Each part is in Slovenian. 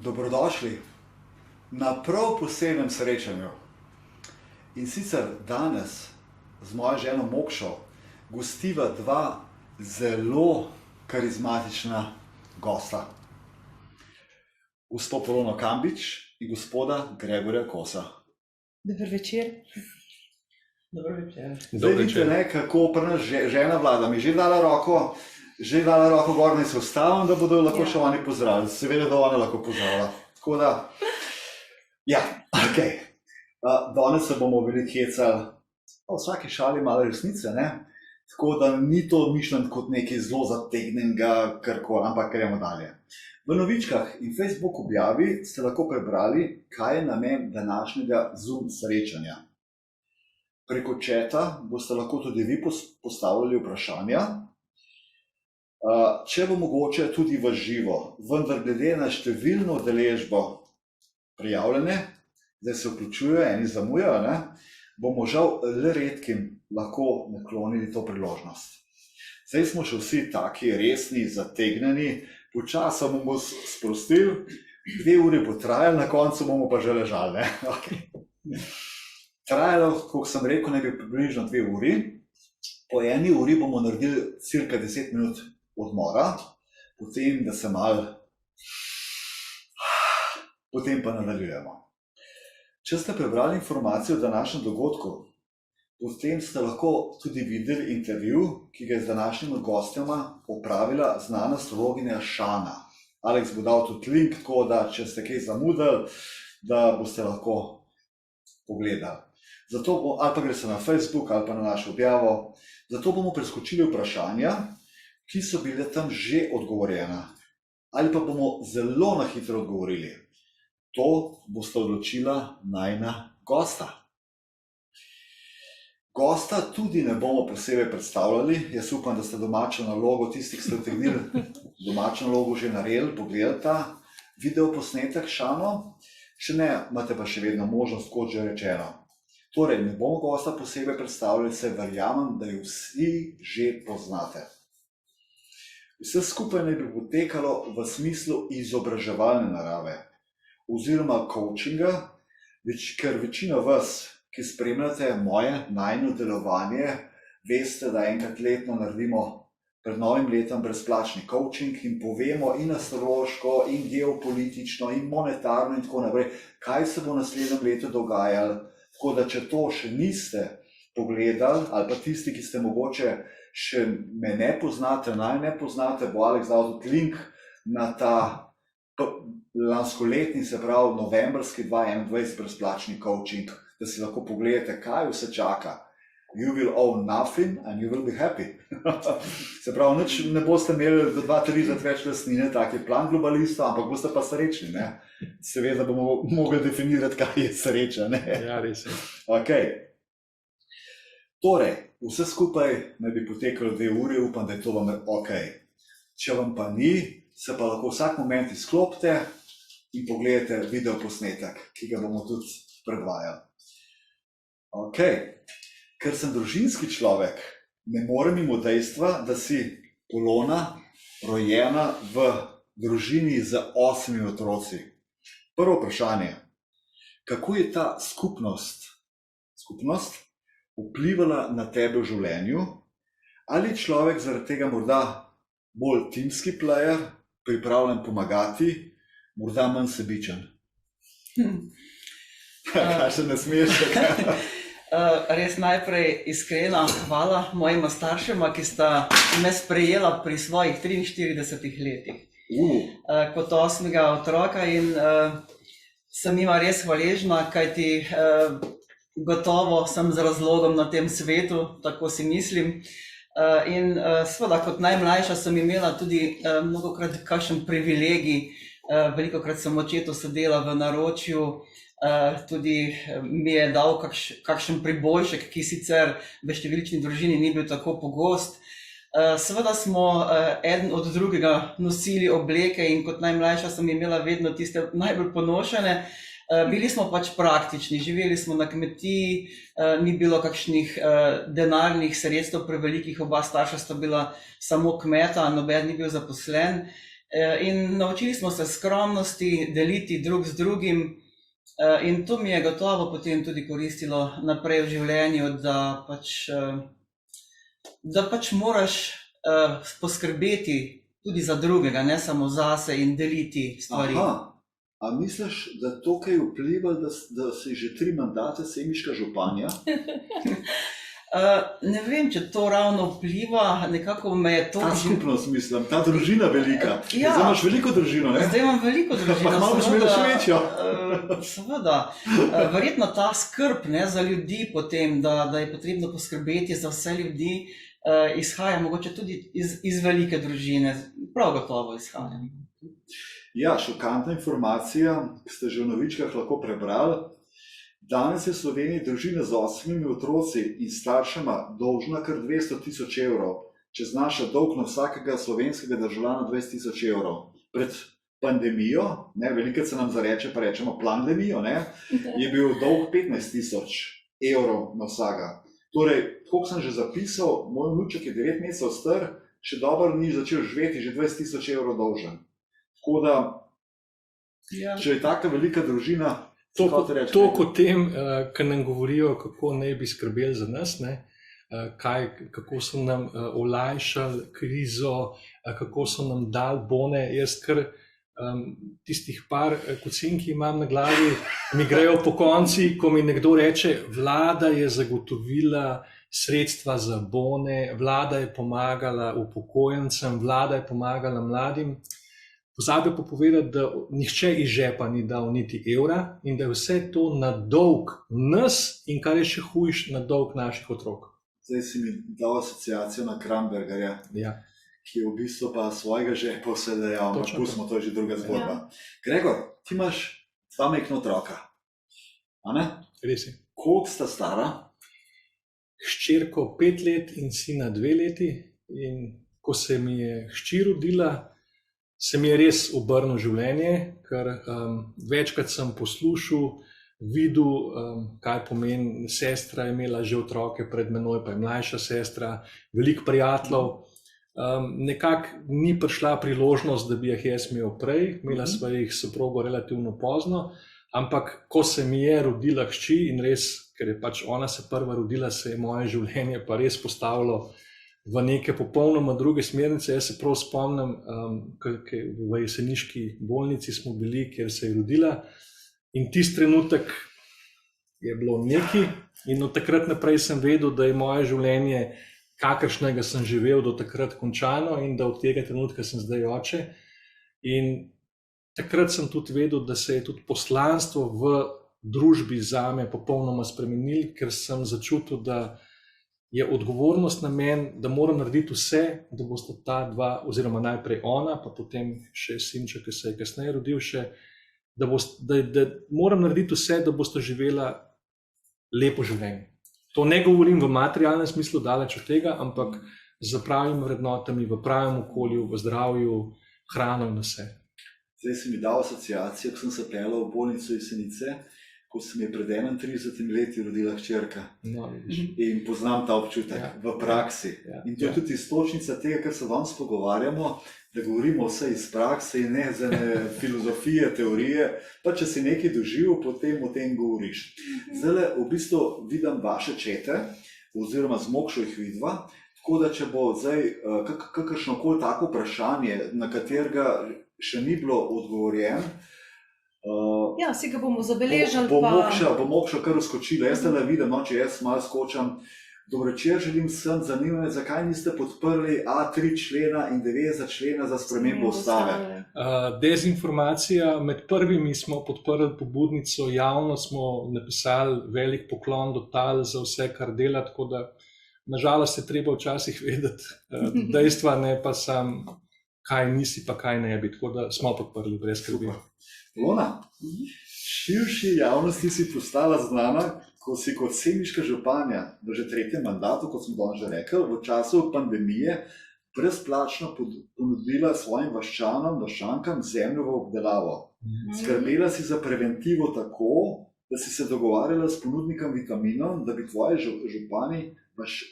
Dobrodošli na prav posebnem srečanju. In sicer danes z mojo ženo Mokšo gostiva dva zelo karizmatična gosta. Gospo Polono Kambič in gospoda Gregorja Kosa. Dober večer. Dobro večer. Zdaj vidite, kako pri nas žena vlada. Mi že dala roko gor, naj se ustavim, da bodo lahko še oni pozdravili. Seveda, da ona lahko pozdravila. Tako da, ja, ok. Danes se bomo veliko hecali, v vsaki šali malo resnice, ne? Tako da ni to mišljeno kot nekaj zelo zategnenega, karkoli, ampak gremo dalje. V novičkah in Facebook objavi ste lahko prebrali, kaj je namen današnjega Zoom srečanja. Preko četa boste lahko tudi vi postavljali vprašanja, če bo mogoče tudi v živo, vendar glede na številno udeležbo prijavljene, zdaj se vključujejo, eni zamujajo, ne, bomo žal le redkim lahko naklonili to priložnost. Zdaj smo še vsi taki resni, zategneni, počasno bomo sprostili, 2 uri bo trajalo, na koncu bomo pa že ležali, ne? Okay. Trajalo, kot sem rekel, naj bi približno 2 uri. Po 1 uri bomo naredili cirka 10 minut odmora, potem da se potem pa nadaljujemo. Če ste prebrali informacijo o današnjem dogodku, potem ste lahko tudi videli intervju, ki ga je z današnjima gostjama opravila znana astrologinja Šana. Aleks bo dal tudi link, tako da če ste kaj zamudili, da boste lahko pogledali. Zato ali pa gre se na Facebook ali pa na našo objavo. Zato bomo preskočili vprašanja, ki so bile tam že odgovorjena. Ali pa bomo zelo na hitro odgovorili. To boste odločila najina gosta. Gosta tudi ne bomo posebej predstavljali. Jaz upam, da ste domačo nalogo, tisti, ki ste utegnili domačo nalogo že naredili, pogledali ta videoposnetek Šano. Če ne, imate pa še vedno možnost, kot že rečeno. Torej, ne bomo gosta posebej predstavljali, se verjamem, da jo vsi že poznate. Vse skupaj naj bi potekalo v smislu izobraževalne narave oziroma coachinga, ker večina vas, ki spremljate najino delovanje, veste, da enkrat letno naredimo pred novim letom brezplačni coaching in povemo in astrološko, in geopolitično, in monetarno in tako naprej, kaj se bo naslednjem letu dogajalo. Tako da, če to še niste pogledali, ali pa tisti, ki ste mogoče še me ne poznate, ne poznate, bo Aleks dal tudi link na ta lanskoletni, se pravi novembrski 2021 brezplačni coaching, da si lahko pogledate, kaj vse čaka. You will own nothing and you will be happy. Se pravi, nič ne boste imeli do 2-3 več lastnine, tak je plan globalista, ampak boste pa srečni, ne? Seveda bomo mogli definirati, kaj je sreča, ne? Ja, res je. Ok. Torej, vse skupaj naj bi potekalo 2 uri, upam, da je to vam ok. Če vam pa ni, se pa lahko vsak moment izklopite in pogledate videoposnetek, ki ga bomo tudi predvajali. Ok. Ker sem družinski človek, ne morem mimo dejstva, da si Polona rojena v družini z 8 otroci. Prvo vprašanje, kako je ta skupnost vplivala na tebe v življenju? Ali je človek zaradi tega morda bolj timski player, pripravljen pomagati, morda manj sebičen? Kaj se ne smeješ? Res najprej iskrena hvala mojima staršema, ki sta me sprejela pri svojih 43 letih kot 8. otroka in sem jima res hvaležna, kajti gotovo sem z razlogom na tem svetu, tako si mislim. In seveda kot najmlajša sem imela tudi mnogokrat kakšen privilegij, velikokrat sem očetu sedela v naročju, tudi mi je dal kakšen priboljšek, ki sicer v številčni družini ni bil tako pogost. Seveda smo eden od drugega nosili obleke in kot najmlajša sem imela vedno tiste najbolj ponošene. Bili smo pač praktični, živeli smo na kmetiji, ni bilo kakšnih denarnih sredstev prevelikih, oba starša sta bila samo kmeta, noben ni bil zaposlen. In naučili smo se skromnosti, deliti drug z drugim. In to mi je gotovo potem tudi koristilo naprej v življenju, da pač moraš poskrbeti tudi za drugega, ne samo zase in deliti stvari. Aha, a misliš, da to kaj vpliva, da si že 3 mandate semiška županja? Ne vem, če to ravno vpliva, nekako me je to... Ta skupnost, mislim, ta družina velika. Ja. Zdaj imaš veliko družino, ne? Zdaj imam veliko družino. Pa malo boš imela še večjo. Seveda. Verjetno ta skrb, ne, za ljudi potem, da je potrebno poskrbeti za vse ljudi, izhaja mogoče tudi iz velike družine. Prav gotovo izhaja. Ja, šokantna informacija, ki ste že v novičkah lahko prebrali. Danes je v Sloveniji družina z 8 otroci in staršema dolžna kar 200.000 evrov, če znaša dolg na vsakega slovenskega državljana 20.000 evrov. Pred pandemijo, ne, velikokrat se nam zareče, pa rečemo plandemijo, ne, je bil dolg 15.000 evrov na vsega. Torej, koliko sem že zapisal, moj vnuček je 9 mesecev star, še dobro ni začel živeti, že 20.000 evrov dolžen. Tako da, če je taka velika družina, Toliko o tem, kar nam govorijo, kako naj bi skrbeli za nas, ne? Kako so nam olajšali krizo, kako so nam dali bone. Jaz kar tistih par kocink imam na glavi, mi grejo po konci, ko mi nekdo reče, vlada je zagotovila sredstva za bone, vlada je pomagala upokojencem, vlada je pomagala mladim. Pozabi pa povedati, da nihče iz žepa ni dal niti evra in da je vse to na dolg nas in kar je še hujš, na dolg naših otrok. Zdaj si mi dal asociacijo na Krambergerja, Ja. ki je v bistvu pa svojega žepa vse dejal. Točno Pustimo, to je že druga zgodba. Gregor, ti imaš 2 majhna otroka. A ne? Res je. Koliko sta stara? Hčerko 5 let in sina 2 leti. In ko se mi je hči rodila, se mi je res obrnilo življenje, ker večkrat sem poslušal, videl, kaj pomeni, sestra je imela že otroke pred menoj, pa je mlajša sestra, veliko prijateljev. Nekako ni prišla priložnost, da bi jaz imel prej, imela sva jih soprogo relativno pozno, ampak ko se mi je rodila hči in res, ker je pač ona se prva rodila, se je moje življenje pa res postavilo v neke popolnoma druge smernice. Jaz se prav spomnim, v jeseniški bolnici smo bili, kjer se je rodila in tisti trenutek je bilo nekaj in od takrat naprej sem vedel, da je moje življenje, kakršnega sem živel do takrat, končano in da od tega trenutka sem zdaj oče. In takrat sem tudi vedel, da se je tudi poslanstvo v družbi zame popolnoma spremenilo, ker sem začutil, da je odgovornost na meni, da moram narediti vse, da bosta ta dva, oziroma najprej ona, pa potem še sinček, ki se je kasneje rodil še, da moram narediti vse, da bosta živela lepo življenje. To ne govorim v materialnem smislu, daleč od tega, ampak z pravimi vrednotami, v pravem okolju, v zdravju, hrano in vse. Zdaj si mi dal asociacijo, ko sem se peljal v bolnico Jesenice, ko se mi je pred 31 leti rodila hčerka. No, in poznam ta občutek v praksi. In to je tudi iztočnica tega, kar se danes pogovarjamo, da govorimo vse iz prakse in ne iz filozofije, teorije, pa če si nekaj doživel, potem o tem govoriš. Zdaj v bistvu vidim vaše čete, oziroma zmogšo jih vidva, tako da če bo zdaj kakršnokoli tako vprašanje, na katerega še ni bilo odgovorjen, ja, si ga bomo zabeležili. Bo Mokša kar uskočila. Jaz tele vidim, če jaz malo skočam. Dobro večer, želim vsem, zanima me, zakaj niste podprli A3 člena in 90 člena za spremembo ustave? Dezinformacija. Med prvimi smo podprli pobudnico, javno smo napisali velik poklon do tal za vse, kar dela, tako da nažalost je treba včasih vedeti dejstva, ne pa sam kaj nisi, pa kaj ne bi, tako da smo podprli brez skrbi. Lona, širši javnosti si postala znana, ko si kot semiška županja v že 3. mandatu, kot sem danes že rekel, v času pandemije brezplačno ponudila svojim vaščankam zemljo v obdelavo. Skrbela si za preventivo tako, da si se dogovarjala s ponudnikom vitaminov, da bi tvoji župani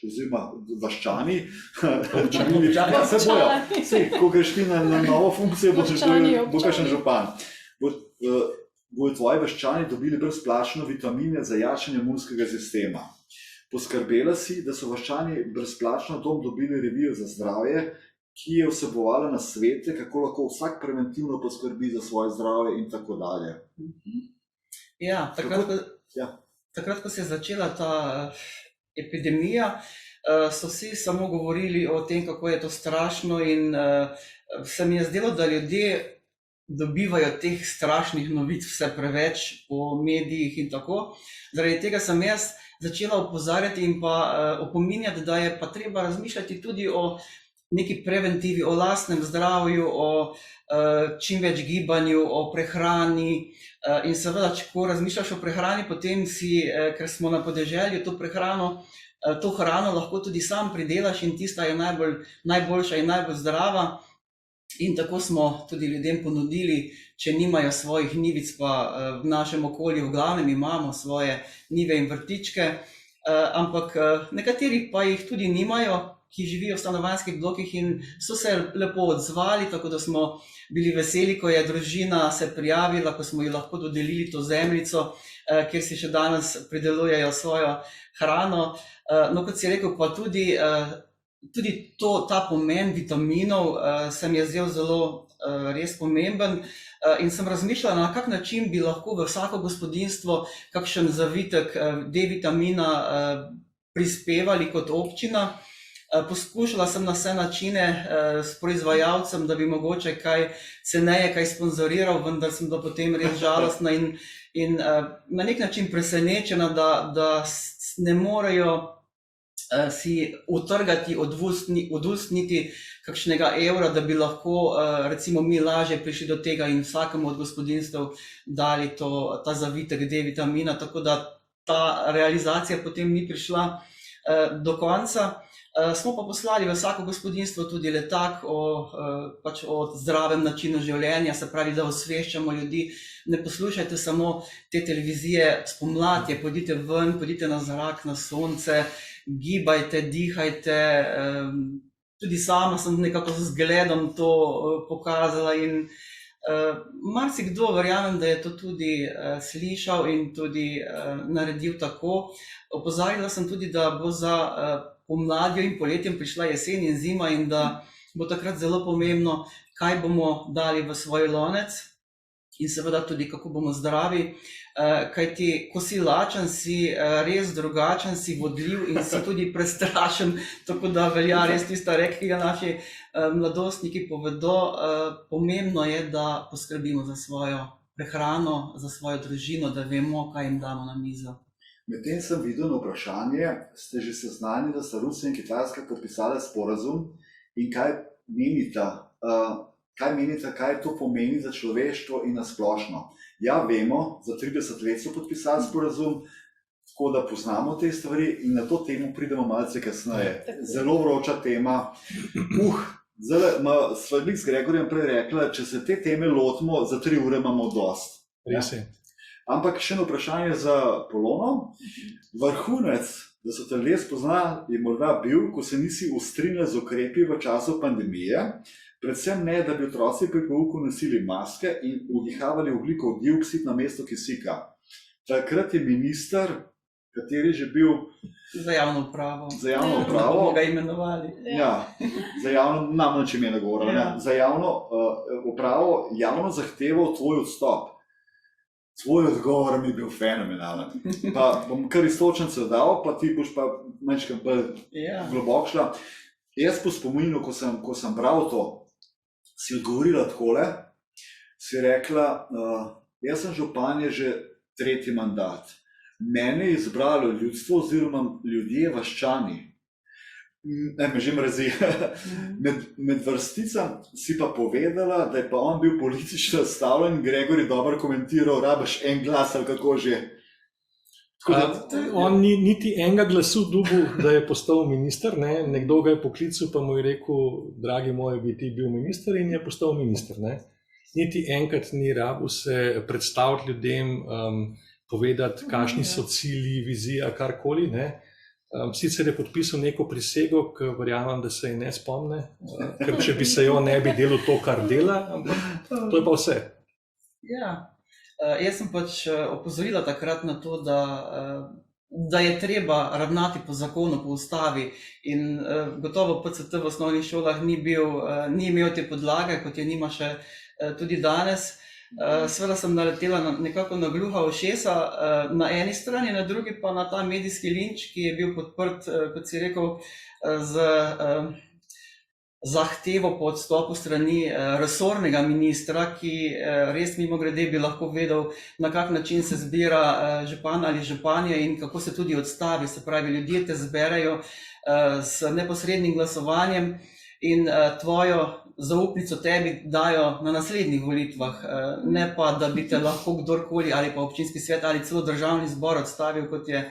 oziroma vaščani, Občani. se bojo. Sej, ko greš ti na novo funkcijo, bo kakšen župan. Bojo tvoji vaščani dobili brezplačno vitamine za jačanje imunskega sistema. Poskrbela si, da so vaščani brezplačno dom dobili revijo za zdravje, ki je vsebovala nasvete, kako lahko vsak preventivno poskrbi za svoje zdravje in tako dalje. Ja, takrat, ko se je začela ta epidemija, so vsi samo govorili o tem, kako je to strašno, in se mi je zdelo, da ljudje dobivajo teh strašnih novic vse preveč po medijih in tako. Zaradi tega sem jaz začela opozarjati in pa opominjati, da je pa treba razmišljati tudi o neki preventivi, o lastnem zdravju, o čim več gibanju, o prehrani. In seveda, ko razmišljaš o prehrani, potem si, ker smo na podeželju, to hrano lahko tudi sam pridelaš in tista je najboljša in najbolj zdrava. In tako smo tudi ljudem ponudili, če nimajo svojih njivic, pa v našem okolju v glavnem imamo svoje njive in vrtičke, ampak nekateri pa jih tudi nimajo, ki živijo v stanovanjskih blokih, in so se lepo odzvali, tako da smo bili veseli, ko je družina se prijavila, ko smo ji lahko dodelili to zemljico, kjer si še danes pridelujejo svojo hrano. No, kot si rekel, pa tudi ta pomen vitaminov se mi je zdel zelo res pomemben, in sem razmišljala, na kak način bi lahko v vsako gospodinjstvo kakšen zavitek D-vitamina prispevali kot občina. Poskušala sem na vse načine s proizvajalcem, da bi mogoče kaj ceneje, kaj sponzoriral, vendar sem da potem res žalostna in na nek način presenečena, da ne morejo si utrgati od ust niti kakšnega evra, da bi lahko recimo mi lažje prišli do tega in vsakemu od gospodinjstev dali ta zavitek D-vitamina, tako da ta realizacija potem ni prišla do konca. Smo pa poslali v vsako gospodinjstvo tudi letak o zdravem načinu življenja, se pravi, da osveščamo ljudi, ne poslušajte samo te televizije spomladi, pojdite ven, pojdite na zrak, na sonce, gibajte, dihajte. Tudi sama sem nekako z zgledom to pokazala in marsikdo, verjamem, da je to tudi slišal in tudi naredil tako. Opozarjala sem tudi, da bo za pomladjo in poletjem prišla jesen in zima in da bo takrat zelo pomembno, kaj bomo dali v svoj lonec in seveda tudi, kako bomo zdravi. Kajti, ko si lačen, si res drugačen, si vodljiv in si tudi prestrašen, tako da velja res tista rek, ki ga naši mladostniki povedo. Pomembno je, da poskrbimo za svojo prehrano, za svojo družino, da vemo, kaj jim damo na mizo. Medtem sem videl na vprašanje, ste že seznanjeni, da sta Rusija in Kitajska podpisale sporazum in kaj menite, kaj to pomeni za človeštvo in na splošno? Ja, vemo, za 30 let so podpisali sporazum, tako da poznamo te stvari in na to temo pridemo malce kasneje. Zelo vroča tema. Sva s Gregorjem prej rekla, če se te teme lotimo, za 3 ure imamo dost. Res je. Ampak še eno vprašanje za Polono. Vrhunec, da so te ljudje spoznali, je morda bil, ko se nisi ustrinjal z ukrepi v času pandemije, predvsem ne, da bi otroci pri pouku nosili maske in vdihavali ogljikov dioksid namesto kisika. Takrat je minister, kateri že bil za javno upravo. Bomo ga imenovali. Ja, za javno, nam nič imena govorila, ja. Za javno upravo javno zahteval tvoj odstop. Tvoj odgovor mi je bil fenomenalen. Pa bom kar istočnice dal, pa ti boš pa manjčkam bolj globoko šla. Jaz po spominu, ko sem bral to, si odgovorila takole, si rekla, jaz sem županja že 3. mandat. Mene je izbralo ljudstvo oziroma ljudje vaščani. Me že mrzi. Med vrsticam si pa povedala, da je pa on bil politično stavljen in Gregor je dobro komentiral, rabaš en glas ali kako že. On ni niti enega glasu dobil, da je postal minister. Nekdo ga je poklical, pa mu je rekel, dragi moj, bi ti bil minister, in je postal minister. Niti enkrat ni rabil se predstaviti ljudem, povedati, kakšni so cilji, vizija, karkoli. Sicer je podpisal neko prisego, ki verjamem, da se je ne spomne, ker če bi se jo ne bi delal to, kar dela, ampak to je pa vse. Ja, jaz sem pač opozorila takrat na to, da je treba ravnati po zakonu, po ustavi in gotovo PCT v osnovnih šolah ni imel te podlage, kot je nima še tudi danes. Seveda sem naletela nekako na gluha ušesa na eni strani, na drugi pa na ta medijski linč, ki je bil podprt, kot si rekel, z zahtevo po odstopu strani resornega ministra, ki res mimogrede bi lahko vedel, na kak način se zbira župan ali županja in kako se tudi odstavi, se pravi, ljudje te zberejo s neposrednim glasovanjem in tvojo zaupnico tebi dajo na naslednjih volitvah, ne pa, da bi te lahko kdorkoli ali pa občinski svet ali celo državni zbor odstavil, kot je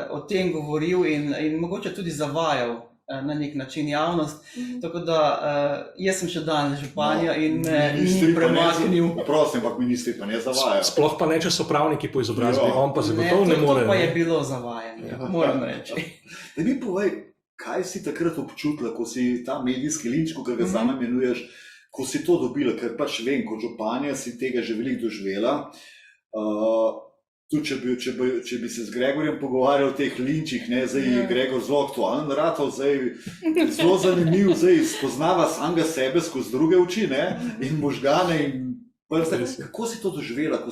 o tem govoril in mogoče tudi zavajal na nek način javnost. Tako da jaz sem še danes županja in me ni premaknil. Prosim, ampak ministri pa ne zavajajo. Sploh pa ne, če so pravniki po izobrazbi, on pa zagotovo ne more. To pa je bilo zavajanje, moram reči. Da mi povej, kaj si takrat občutila, ko si ta medijski linč, ko ga sama imenuješ, ko si to dobila, ker pač vem, kot županja si tega že veliko doživela. Tudi če bi se z Gregorjem pogovarjal o teh linčih, zdaj je Gregor zelo aktualen, zelo zanimiv, zdaj spoznava samega sebe skozi druge oči in možgane in prste. Kako si to doživela, ko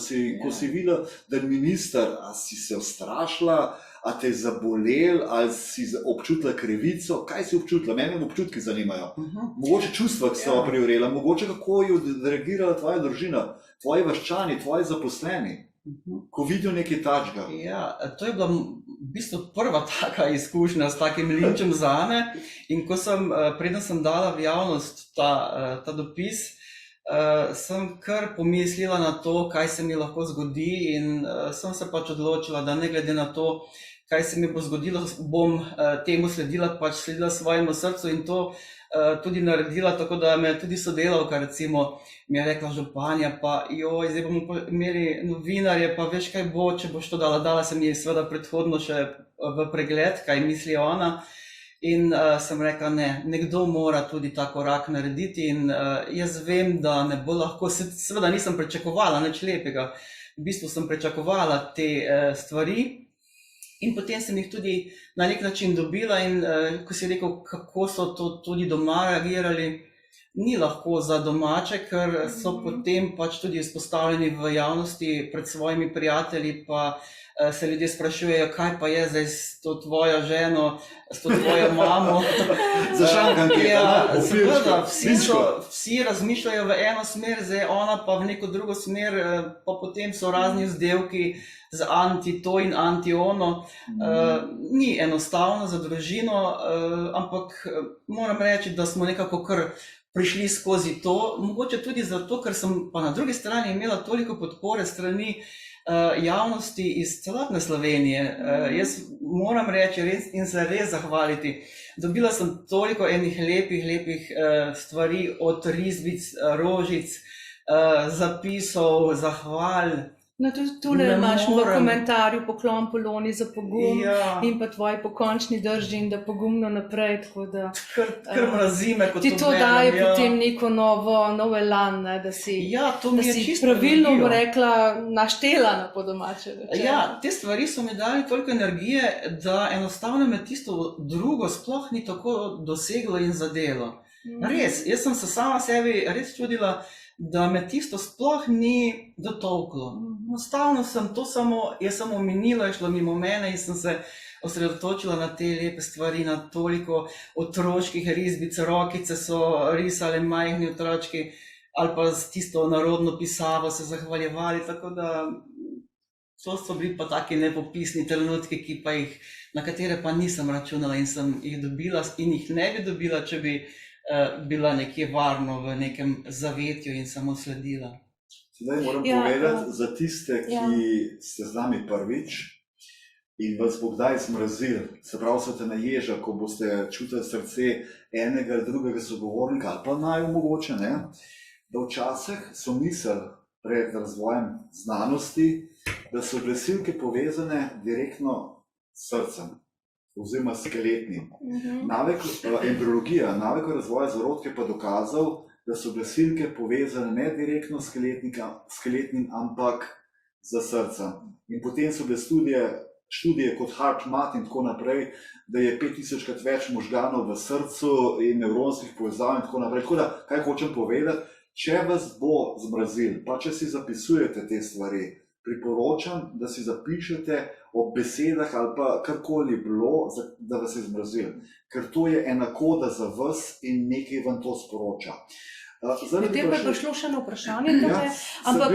si videla, da je minister, a si se ustrašila, a te je zabolel, ali si občutila krivico, kaj si občutila? Mene občutki zanimajo. Mogoče čustva, ki so priorela, mogoče kako je odreagirala tvoja družina, tvoji vaščani, tvoji zaposleni, ko vidijo nekaj takega. Ja, to je bila v bistvu prva taka izkušnja s takim linčem zame in ko preden sem dala v javnost ta dopis, sem kar pomislila na to, kaj se mi lahko zgodi in sem se pač odločila, da ne glede na to, kaj se mi bo zgodilo, bom temu sledila svojemu srcu in to tudi naredila, tako da me tudi sodelavka recimo mi je rekla, županja, pa joj, zdaj bomo imeli novinarje, pa veš kaj bo, če boš to dala se mi je seveda predhodno še v pregled, kaj misli ona. In sem rekla, ne, nekdo mora tudi ta korak narediti in jaz vem, da ne bo lahko, seveda nisem pričakovala nič lepega, v bistvu sem pričakovala te stvari in potem sem jih tudi na nek način dobila in ko si rekel, kako so to tudi doma reagirali, ni lahko za domače, ker so potem pač tudi izpostavljeni v javnosti pred svojimi prijatelji, pa se ljudje sprašujejo, kaj pa je zdaj s to tvojo ženo, s to tvojo mamo. Seveda, vsi razmišljajo v eno smer, zdaj ona pa v neko drugo smer, pa potem so razni vzdevki z anti to in anti ono. Ni enostavno za družino, ampak moram reči, da smo nekako kar prišli skozi to, mogoče tudi zato, ker sem pa na drugi strani imela toliko podpore strani javnosti iz celotne Slovenije. Jaz moram reči in se res zahvaliti. Dobila sem toliko enih lepih stvari, od risbic, rožic, zapisov, zahval. No, tudi tule imaš v komentarju poklon Poloni za pogum in pa tvoji pokončni drži in da pogumno naprej, tako da kar mrazime, kot ti to daje potem neko nov elan, da si pravilno bo rekla naštela na po domače. Ja, te stvari so mi dali toliko energije, da enostavno me tisto drugo sploh ni tako doseglo in zadelo. Res, jaz sem se sama sebi res čudila, da me tisto sploh ni dotolklo. Enostavno sem to jaz sem omenila, je šlo mimo mene in sem se osredotočila na te lepe stvari, na toliko otroških risbic, rokice so risale majhni otročki ali pa z tisto narodno pisavo se zahvaljevali, tako da to so bili pa taki nepopisni trenutki, na katere pa nisem računala in sem jih dobila in jih ne bi dobila, če bi bila nekje varno v nekem zavetju in samo sledila. Sedaj moram povedati za tiste, ki ste z nami prvič in vas bo kdaj zmrazil, se pravi, so te naježa, ko boste čutili srce enega ali drugega sogovornika, ali pa naj mogoče, da včasih so misel pred razvojem znanosti, da so glasilke povezane direktno s srcem. oziroma skeletni. Embriologija, navek razvoja zarodke pa dokazal, da so glasilke povezane ne direktno s skeletnim, ampak z srcem. In potem so bile študije kot HeartMath in tako naprej, da je 5000-krat več možganov v srcu in nevronskih povezav in tako naprej. Tako da, kaj hočem povedati, če vas bo zmrazil, pa če si zapisujete te stvari, priporočam, da si zapišete ob besedah ali pa karkoli bilo, da vas je zmrazil. Ker to je ena koda za vas in nekaj vam to sporoča. Potem pa je prišlo še na vprašanje, ampak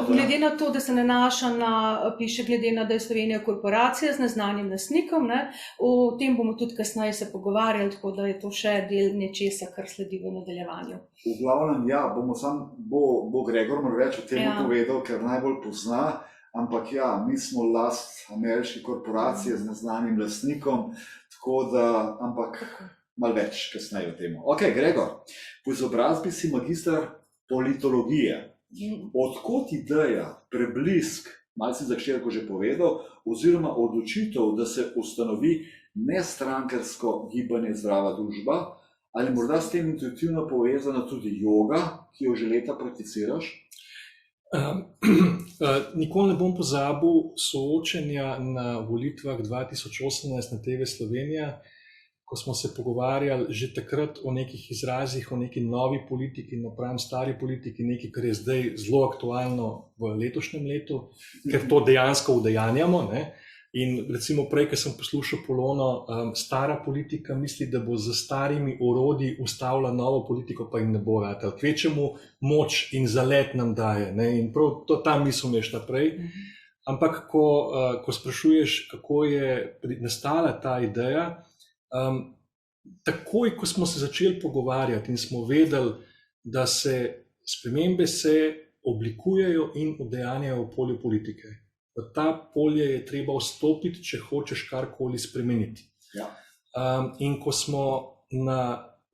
glede na to, da se nanaša na, piše glede na, da je Slovenija korporacija z neznanim lastnikom, o tem bomo tudi kasneje se pogovarjali, tako da je to še del nečesa, kar sledi v nadaljevanju. V glavnem, ja, bo Gregor malo več o tem povedal, ker najbolj pozna, ampak ja, mi smo last ameriške korporacije z neznanim lastnikom, tako da, ampak malo več kasneje o tem. Ok, Gregor, po izobrazbi si magister politologije. Odkot ideja, preblisk, malo si za hčerko že povedal, oziroma odločitev, da se ustanovi nestrankarsko gibanje Zdrava družba, ali morda s tem intuitivno povezana tudi joga, ki jo že leta prakticiraš? Nikoli ne bom pozabil soočenja na volitvah 2018 na TV Slovenija, ko smo se pogovarjali že takrat o nekih izrazih, o neki novi politiki, napram stari politiki, nekaj, kar je zdaj zelo aktualno v letošnjem letu, ker to dejansko udejanjamo. In recimo prej, ko sem poslušal Polono, stara politika misli, da bo z starimi orodji ustavila novo politiko, pa jim ne bo ratal. Kvečemu moč in zalet nam daje. In prav ta misel me je šla prej. Ampak, ko sprašuješ, kako je nastala ta ideja, takoj, ko smo se začeli pogovarjati in smo vedeli, da se spremembe oblikujejo in udejanjajo v polju politike. V ta polje je treba vstopiti, če hočeš karkoli spremeniti. Ja. In ko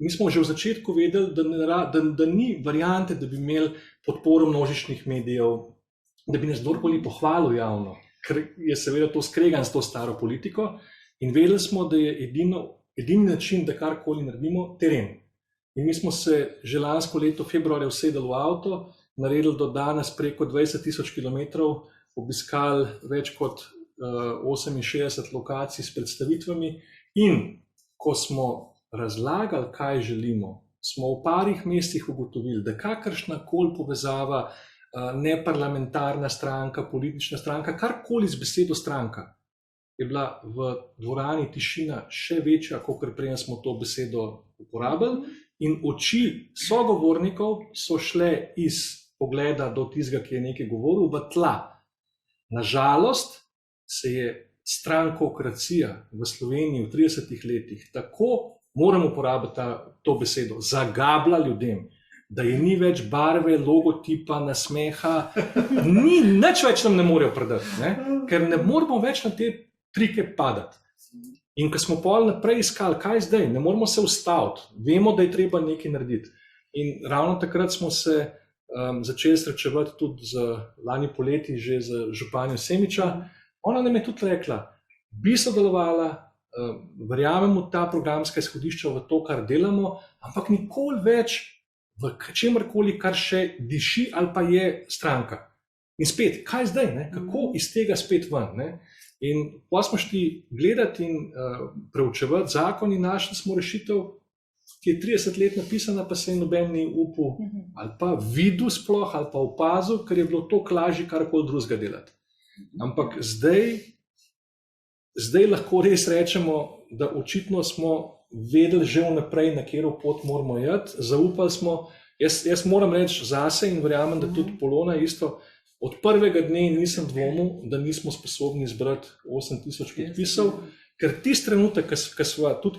mi smo že v začetku vedeli, da ni variante, da bi imeli podporo množičnih medijev, da bi nas kdorkoli pohvalil javno, ker je seveda to skregan s to staro politiko. In vedeli smo, da je edini način, da karkoli naredimo, teren. In mi smo se že lansko leto februarja usedeli v avto, naredili do danes preko 20.000 kilometrov, obiskali več kot 68 lokacij s predstavitvami in ko smo razlagali, kaj želimo, smo v parih mestih ugotovili, da kakršnakoli povezava, neparlamentarna stranka, politična stranka, karkoli z besedo stranka, je bila v dvorani tišina še večja, kakor prej smo to besedo uporabili, in oči sogovornikov so šle iz pogleda do tistega, ki je nekaj govoril, v tla. Nažalost se je strankokracija v Sloveniji v 30 letih tako, moram uporabiti to besedo, zagabla ljudem, da je ni več barve, logotipa, nasmeha, nič več nam ne morejo predati, ker ne moramo več na te trike padati. In ko smo pol naprej iskali, kaj zdaj, ne moramo se ustaviti, vemo, da je treba nekaj narediti. In ravno takrat smo se začeli srečevati tudi z lani poleti, že z županjo Semiča. Ona nam je tudi rekla, bi sodelovala, verjamemo ta programska izhodišča v to, kar delamo, ampak nikoli več v čemarkoli, kar še diši ali pa je stranka. In spet, kaj zdaj, kako iz tega spet ven? In pa smo šli gledati in preučevati zakon in našli smo rešitev, ki je 30 let napisana, pa se je noben ni upal ali pa videl sploh ali pa opazil, ker je bilo toliko lažje karkoli drugega delati. Ampak zdaj lahko res rečemo, da očitno smo vedeli že vnaprej, na katero pot moramo iti, zaupali smo. Jaz moram reči zase in verjamem, da tudi Polona isto, od prvega dne nisem dvomil, da nismo sposobni zbrati 8000 podpisov, ker tisti trenutek, ko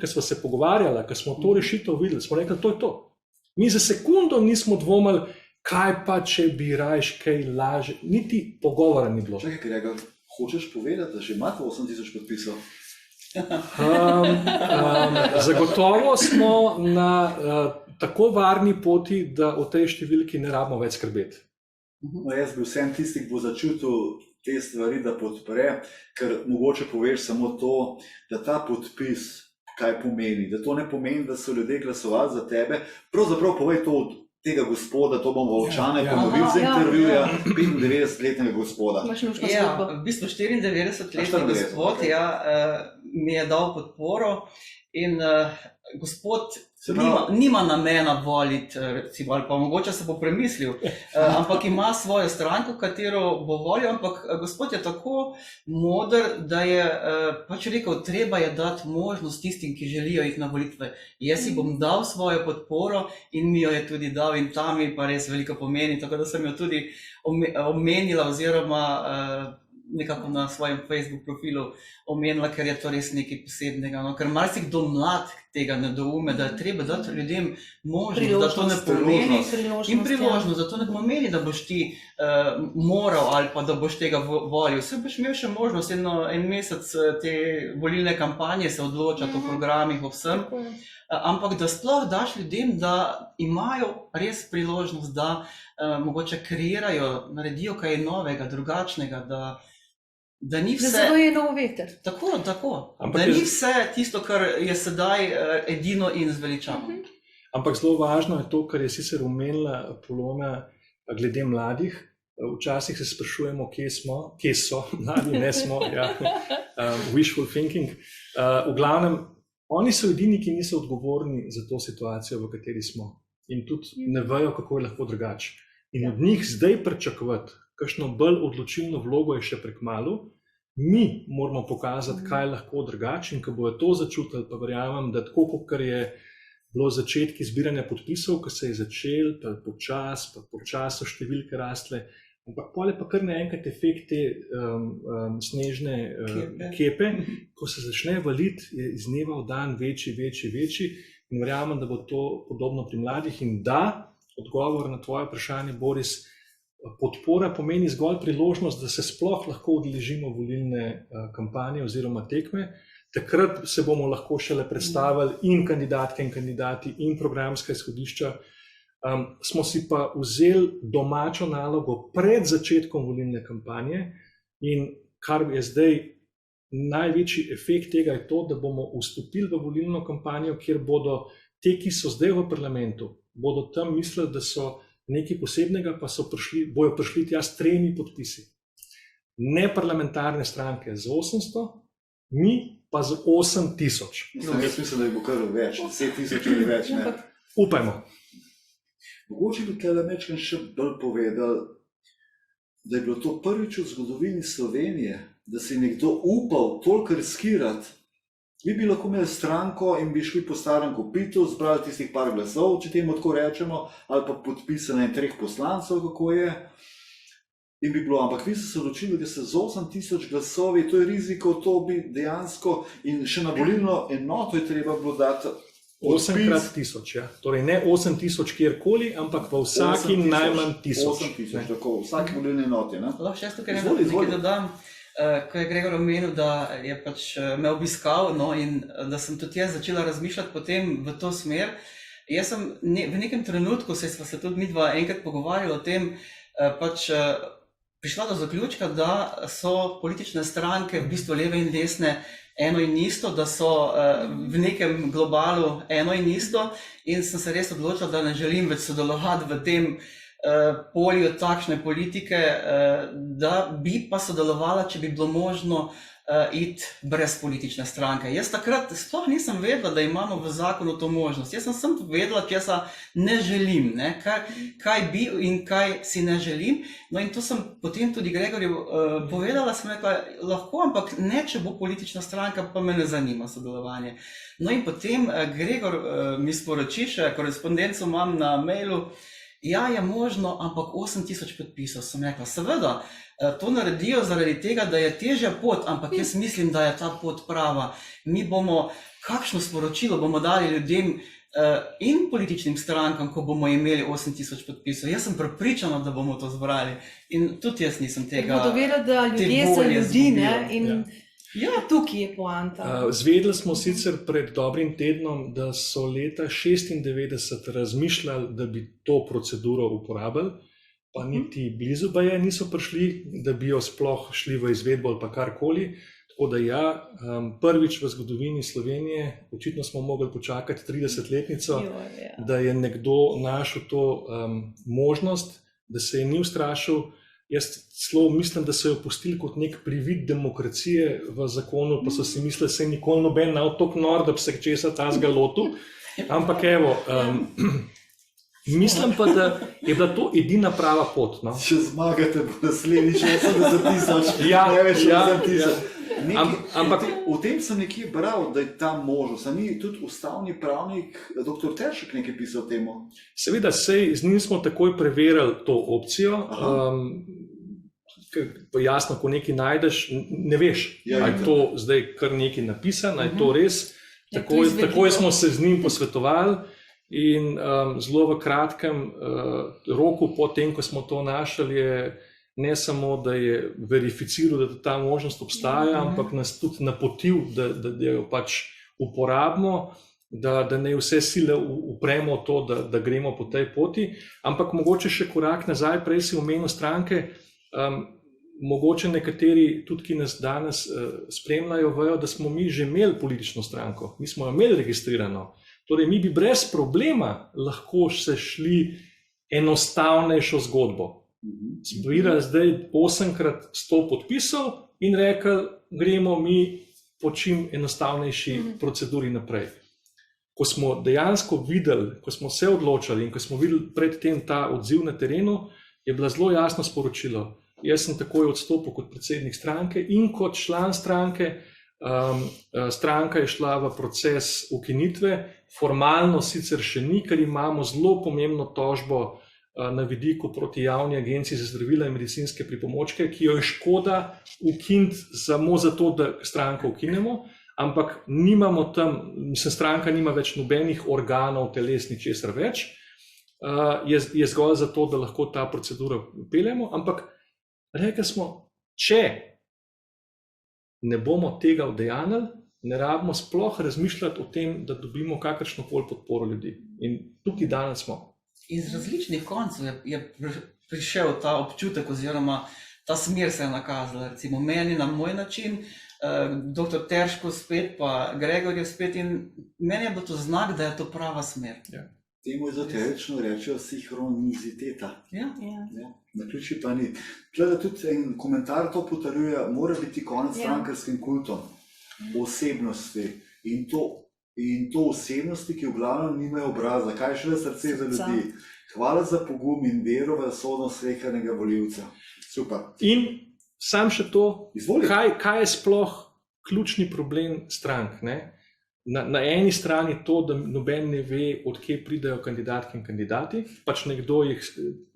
smo se pogovarjali, ko smo to rešitev videli, smo rekli, to je to. Mi za sekundo nismo dvomili, kaj pa, če bi rajš kaj laže, niti pogovora ni bilo. Čakaj, Gregor, hočeš povedati, da že imate 8000 podpisov? Zagotovo smo na tako varni poti, da o tej številki ne rabimo več skrbeti. No, jaz bi vsem tisti, ki bo začutil te stvari, da podpre, ker mogoče poveš samo to, da ta podpis kaj pomeni, da to ne pomeni, da so ljudje glasovali za tebe, pravzaprav povej to od tega gospoda, to bomo Volčane ponovili za intervjuja 95-letnega gospoda. V bistvu 94-letni gospod mi je dal podporo in gospod nima namena voliti, recimo, ali pa mogoče se bo premislil, ampak ima svojo stranko, katero bo volil, ampak gospod je tako moder, da je pač rekel, treba je dati možnost tistim, ki želijo iti na volitve. Jaz si bom dal svojo podporo in mi jo je tudi dal in ta mi pa res veliko pomeni, tako da sem jo tudi omenila oziroma nekako na svojem Facebook profilu omenila, ker je to res nekaj posebnega. No? Ker marsikdo mlad tega ne doume, da je treba dati ljudem možnost, da to ne pomeni in priložnost, da to ne pomeni, da boš ti moral ali pa da boš tega volil. Vse boš imel še možnost en mesec te volilne kampanje se odločati o programih, o vsem, ampak da sploh daš ljudem, da imajo res priložnost, da mogoče kreirajo, naredijo kaj novega, drugačnega, da ni vse... Da je nov veter. Tako. Da ni vse tisto, kar je sedaj edino in zveličano. Ampak zelo važno je to, kar je sicer omenila Polona glede mladih. Včasih se sprašujemo, kje so mladi, ne smo, wishful thinking. V glavnem, oni so edini, ki niso odgovorni za to situacijo, v kateri smo. In tudi ne vejo, kako je lahko drugače. In od njih zdaj pričakovati kakšno bolj odločilno vlogo je še prekmalu. Mi moramo pokazati, kaj je lahko drugače, in ko bojo to začutili, pa verjamem, da tako, kot je bilo začetki zbiranja podpisov, ko se je začel, pa počas so številke rastle, ampak pol je pa kar naenkrat efekt te snežne kepe, ko se začne valiti, je iz dneva v dan večji, in verjamem, da bo to podobno pri mladih. In da, odgovor na tvoje vprašanje, Boris, podpora pomeni zgolj priložnost, da se sploh lahko udeležimo volilne kampanje oziroma tekme. Takrat se bomo lahko šele predstavili in kandidatke in kandidati in programska izhodišča. Smo si pa vzeli domačo nalogo pred začetkom volilne kampanje in kar je zdaj največji efekt tega je to, da bomo vstopili v volilno kampanjo, kjer bodo te, ki so zdaj v parlamentu, bodo tam mislili, da so nekaj posebnega, pa bojo prišli tja s 3 podpisi. Neparlamentarne stranke z 800, mi pa z 8000. Jaz mislim, da je bo kar več, 10.000 ali več. Ne? Upajmo. Mogoče bi tega mečkaj še bolj povedal, da je bilo to prvič v zgodovini Slovenije, da si nekdo upal toliko riskirati. Vi bi lahko imeli stranko in bi šli po starem kopitu, zbrali tistih par glasov, če temu tako rečemo, ali pa podpisane 3 poslancev, kako je. In bi bilo, ampak vi ste se odločili, da se z 8000 glasovi, to je riziko, to bi dejansko, in še na volilno enoto je treba bilo dati 8x1000, ja. Torej ne 8000 kjerkoli, ampak v vsaki najmanj 1000. 8000, tako, v vsaki volilni enoti. Lahko še tukaj nekaj dodam. Ko je Gregor omenil, da je pač me obiskal, no, in da sem tudi jaz začela razmišljati potem v to smer. Jaz sem v nekem trenutku, sva se tudi midva enkrat pogovarjali o tem, pač prišla do zaključka, da so politične stranke v bistvu leve in desne eno in isto, da so v nekem globalu eno in isto, in sem se res odločila, da ne želim več sodelovati v tem polju takšne politike, da bi pa sodelovala, če bi bilo možno iti brez politične stranke. Jaz takrat sploh nisem vedela, da imamo v zakonu to možnost. Jaz sem vedela, česa ne želim, ne? Kaj bi in kaj si ne želim. No in to sem potem tudi Gregorju povedala, sem rekla, lahko, ampak ne, če bo politična stranka, pa me ne zanima sodelovanje. No in potem Gregor mi sporoči, še korespondenco imam na mailu, ja, je možno, ampak 8000 podpisov. Sem rekla, seveda, to naredijo zaradi tega, da je težja pot, ampak jaz mislim, da je ta pot prava. Mi bomo, kakšno sporočilo bomo dali ljudem in političnim strankam, ko bomo imeli 8000 podpisov. Jaz sem prepričana, da bomo to zbrali. In tudi jaz nisem tega... Bodo vedeli, da ljudje so ljudi, ne? In ja, tukaj je poanta. Zvedeli smo sicer pred dobrim tednom, da so leta 96 razmišljali, da bi to proceduro uporabili, pa niti blizu baje niso prišli, da bi jo sploh šli v izvedbo ali pa karkoli. Tako da ja, prvič v zgodovini Slovenije, očitno smo mogli počakati 30-letnico, da je nekdo našel to možnost, da se je ni ustrašil. Jaz celo mislim, da so jo pustili kot nek privid demokracije v zakonu, pa so si mislili, da se nikoli noben nav tako nor, da bi se česa tazga lotil. Ampak evo, mislim pa, da je bila to edina prava pot. No? Če zmagate, bo naslednjič, da zapisaš. Ja. Ampak v tem sem nekje bral, da je ta možnost. A ni tudi ustavni pravnik, dr. Teršek, nekaj pisal o temu? Seveda, z njim smo takoj preverili to opcijo. Jasno, ko nekaj najdeš, ne veš, ali je to zdaj kar nekaj napisano, ali je to res. Takoj smo se z njim posvetovali in zelo v kratkem roku po tem, ko smo to našli, je ne samo, da je verificiral, da ta možnost obstaja, ampak nas tudi napotil, da jo pač uporabimo, da ne vse sile upremo v to, da gremo po tej poti. Ampak mogoče še korak nazaj, prej si omenil stranke, mogoče nekateri, tudi ki nas danes spremljajo, vejo, da smo mi že imeli politično stranko, mi smo jo imeli registrirano. Torej, mi bi brez problema lahko se šli enostavnejšo zgodbo. Zbirali zdaj 8x100 podpisov in rekli, gremo mi po čim enostavnejši proceduri naprej. Ko smo dejansko videli, ko smo se odločali in ko smo videli predtem ta odziv na terenu, je bilo zelo jasno sporočilo. Jaz sem takoj odstopil kot predsednik stranke in kot član stranke. Stranka je šla v proces ukinitve, formalno sicer še ni, ker imamo zelo pomembno tožbo na vidiku proti javni agenciji za zdravila in medicinske pripomočke, ki jo je škoda ukiniti samo zato, da stranko ukinemo, ampak nimamo tam, stranka nima več nobenih organov, teles, ničesar več, je zgolj zato, da lahko ta procedura peljemo, ampak rekli smo, če ne bomo tega udejanjili, ne rabimo sploh razmišljati o tem, da dobimo kakršnokoli podporo ljudi. In tukaj danes smo. Iz različnih koncev je prišel ta občutek oziroma ta smer se je nakazala. Recimo meni na moj način, dr. Terško spet, pa Gregorjev spet in meni je bilo to znak, da je to prava smer. Ja. Temu ezoterično rečejo sinhroniziteta. Ja. Naključje pa ni. Tle tudi en komentar to potrjuje, mora biti konec strankarskim kultom osebnosti in to osebnosti, ki v glavnem nimajo obraza. Kaj šele srce za ljudi? Hvala za pogum in vero v sodno sleherjenega volivca. Super. In sam še to, kaj je sploh ključni problem strank, ne? Na eni strani to, da noben ne ve, od kje pridejo kandidatke in kandidati, pač nekdo jih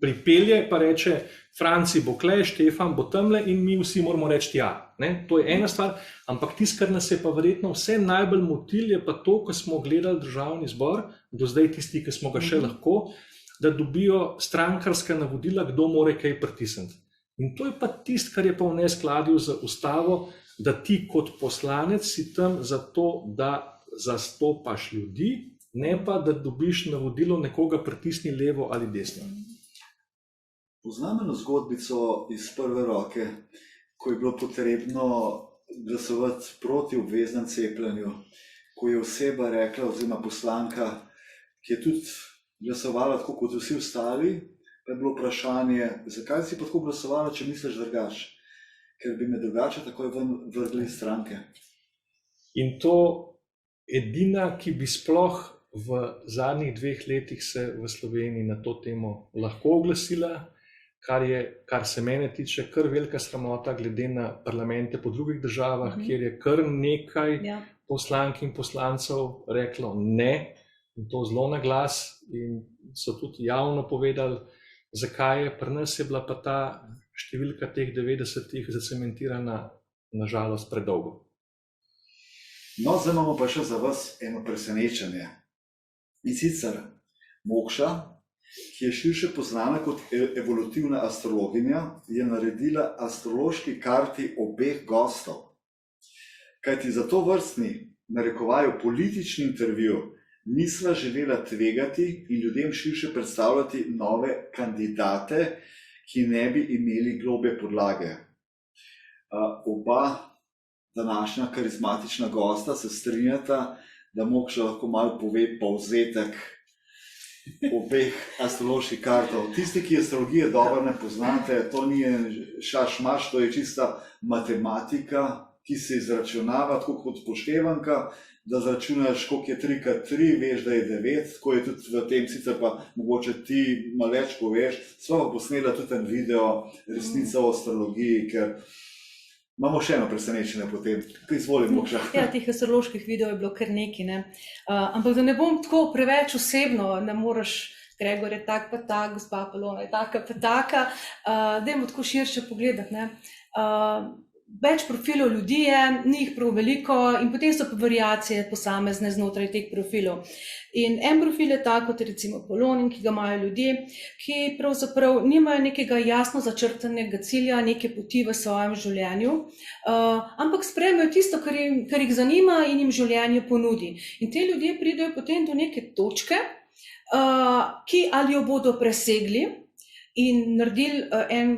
pripelje pa reče, Franci bo kle, Štefan bo tamle in mi vsi moramo reči ja. Ne? To je ena stvar, ampak tisto, kar nas je pa verjetno vse najbolj motil, je pa to, ko smo gledali Državni zbor, do zdaj tisti, ki smo ga še lahko, da dobijo strankarska navodila, kdo more kaj pritisniti. In to je pa tisto, kar je pa v neskladju z ustavo, da ti kot poslanec si tam zato, da zastopaš ljudi, ne pa, da dobiš navodilo nekoga pritisni levo ali desno. Poznam eno zgodbico iz prve roke, ko je bilo potrebno glasovati proti obveznem cepljenju, ko je oseba rekla, oziroma poslanka, ki je tudi glasovala tako kot vsi ostali, pa je bilo vprašanje, zakaj si pa tako glasovala, če misliš drugače? Ker bi me drugače takoj vrgli iz stranke. In to edina, ki bi sploh v zadnjih 2 letih se v Sloveniji na to temo lahko oglasila, kar se mene tiče, kar velika sramota glede na parlamente po drugih državah, kjer je kar nekaj poslank in poslancev reklo ne, in to zelo na glas, in so tudi javno povedali, zakaj je. Pri nas je bila pa ta številka teh 90-ih zacementirana nažalost predolgo. No, zdaj imamo pa še za vas eno presenečenje. In sicer Mokša, ki je širše poznana kot evolutivna astrologinja, je naredila astrološki karti obeh gostov. Kajti za to vrstni, narekovajo politični intervju, nisva želela tvegati in ljudem širše predstavljati nove kandidate, ki ne bi imeli globlje podlage. Oba današnja karizmatična gosta se strinjata, da mogoče lahko malo pove povzetek obeh astroloških kartov. Tisti, ki astrologije dobro ne poznate, to ni šaš-maš, to je čista matematika, ki se izračunava tako kot poštevanka, da zračunaš, koliko je 3x3, veš, da je 9, tako je tudi v tem, sicer pa mogoče ti malo več poveš. Sva pa posnela tudi en video, resnica o astrologiji, ker imamo še eno presenečenje potem. Izvolim, Mokša. Ja, teh astroloških videov je bilo kar nekaj, ne. Ampak da ne bom tako preveč osebno, ne moreš, Gregor je tak pa tak, gospa Polona je taka pa taka, dajmo tako širše pogledati, ne. Več profilov ljudi je, ni jih prav veliko in potem so pa variacije posamezne znotraj teh profilov. In en profil je tak, kot recimo Polonin, ki ga imajo ljudje, ki pravzaprav nimajo nekega jasno začrtanega cilja, neke poti v svojem življenju, ampak sprejmejo tisto, kar jih zanima in jim življenje ponudi. In te ljudje pridejo potem do neke točke, ki ali jo bodo presegli, in naredili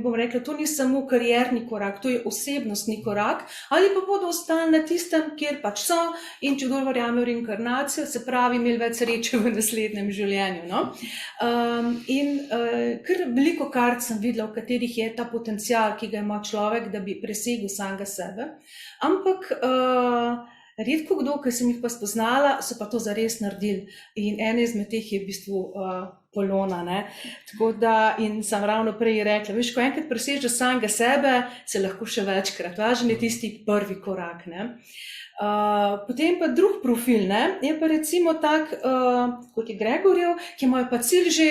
bom rekla, to ni samo karierni korak, to je osebnostni korak, ali pa bodo ostali na tistem, kjer pač so in če kdo verjame v reinkarnacijo, se pravi, imeli več sreče v naslednjem življenju. No? Kar veliko kart sem videla, v katerih je ta potencial, ki ga ima človek, da bi presegel samega sebe, ampak redko kdo, ki sem jih pa spoznala, so pa to zares naredili in ene izmed teh je v bistvu Polona, ne. Tako da, in sem ravno prej rekla, veš, ko enkrat presežeš samega sebe, se lahko še večkrat, važen je tisti prvi korak, ne. Potem pa drug profil, ne, je pa recimo tak, kot je Gregorjev, ki imajo pa cilj že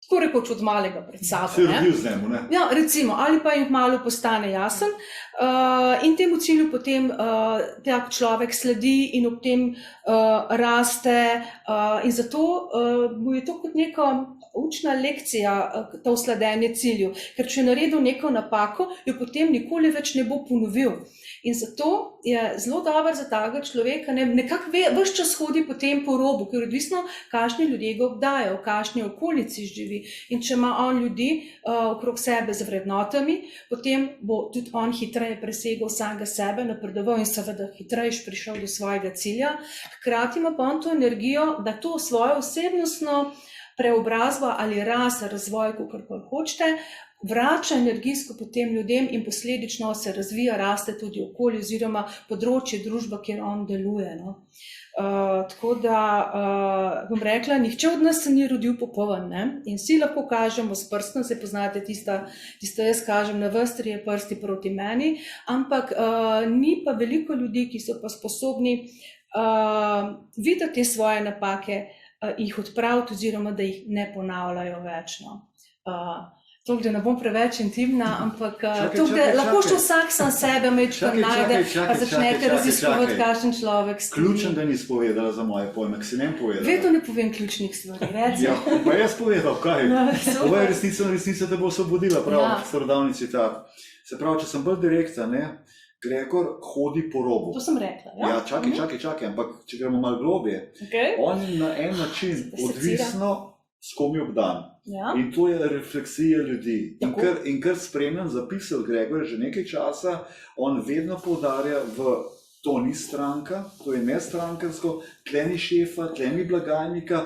tako rekoč od malega pred sabo. Se rodil z njemu, ne? Ja, recimo, ali pa jim malo postane jasen in temu cilju potem tak človek sledi in ob tem raste in zato mu je to kot neka učna lekcija, to sledenje cilju, ker če je naredil neko napako, jo potem nikoli več ne bo ponovil. In zato je zelo dobro za takega človeka, nekako ves čas hodi potem po robu, ker odvisno, kakšni ljudje ga obdajajo, v kakšni okolici živi. In če ima on ljudi okrog sebe z vrednotami, potem bo tudi on hitreje presegel samega sebe, napredoval in seveda hitreje prišel do svojega cilja. Hkrati ima pa on to energijo, da to svojo osebnostno preobrazbo ali rast, razvoj, kakorkoli hočete, vrača energijsko potem ljudem in posledično se razvija, raste tudi okolje oziroma področje družba, kjer on deluje. No. Tako da, bom rekla, nihče od nas se ni rodil popoln, ne? In vsi lahko kažemo s prstom, se poznate tisto jaz kažem na vas, 3 prsti proti meni, ampak ni pa veliko ljudi, ki so pa sposobni videti te svoje napake, jih odpraviti oziroma da jih ne ponavljajo več. No. To, da ne bom preveč intimna, ampak to, da lahko še vsak sam sebe mečkar najde, pa začnete raziskovati, kakšen človek ste. Ključen, da nisi povedala za moje pojme, ki si nem povedala. Vedno ne povem ključnih stvari, reci. Ja, pa jaz povedal, kaj? Ovo je resnica te bo osvobodila, prav, starodavni citat. Se pravi, če sem bolj direkten, ne, Gregor hodi po robu. To sem rekla, ja? Ja, čakaj, ampak če gremo malo globje. On na en način odvisno s kom je obdan. Ja. In to je refleksija ljudi. In kar spremljam zapisal Gregor že nekaj časa, on vedno poudarja to ni stranka, to je nestrankarsko, tle ni šefa, tle ni blagajnika,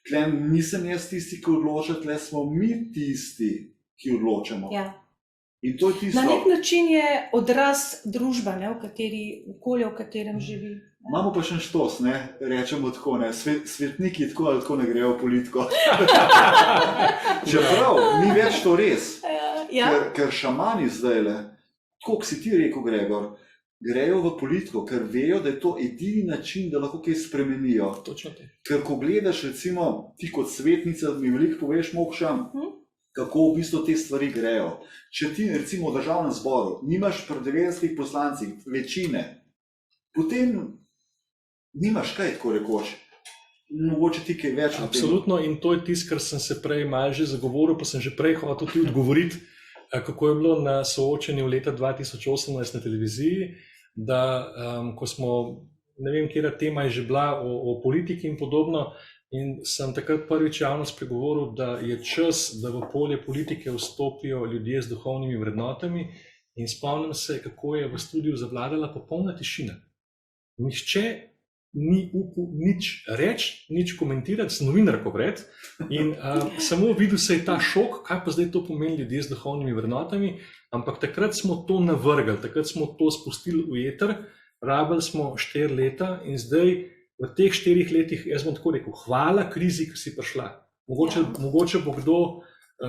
tle nisem jaz tisti, ki odloča, tle smo mi tisti, ki odločamo. Ja. In to je tisto. Na nek način je odraz družbe, ne, okolja, v katerem živi. Imamo pa še štos, ne, rečemo tako, ne, svetniki tako ali tako ne grejo v politiko. Čeprav, ni več to res, ker šamani zdajle, tako si ti rekel, Gregor, grejo v politiko, ker vejo, da je to edini način, da lahko kaj spremenijo. Točno te. Ker ko gledaš, recimo, ti kot svetnica, mi veliko poveš, Mokša, kako v bistvu te stvari grejo. Če ti, recimo, v državnem zboru nimaš pri 90 poslancih večine, potem nimaš kaj tako rekoč. Mogoče ti kaj več. Absolutno, in to je tisto, kar sem se prej malo že zagovoril, pa sem že prej hotel ti odgovoriti, kako je bilo na soočenju leta 2018 na televiziji, da ko smo, ne vem, kjera tema je že bila o politiki in podobno, in sem takrat prvič javno spregovoril, da je čas, da v polje politike vstopijo ljudje z duhovnimi vrednotami, in spomnim se, kako je v studiu zavladala popolna tišina. Nihče ni upal nič reči, nič komentirati, sem novinarko vred, in samo videl se je ta šok, kaj pa zdaj to pomeni ljudje z duhovnimi vrednotami, ampak takrat smo to navrgli, takrat smo to spustili v eter, rabili smo 4 leta in zdaj v teh 4 letih, jaz bom tako rekel, hvala krizi, ki si prišla. Mogoče bo kdo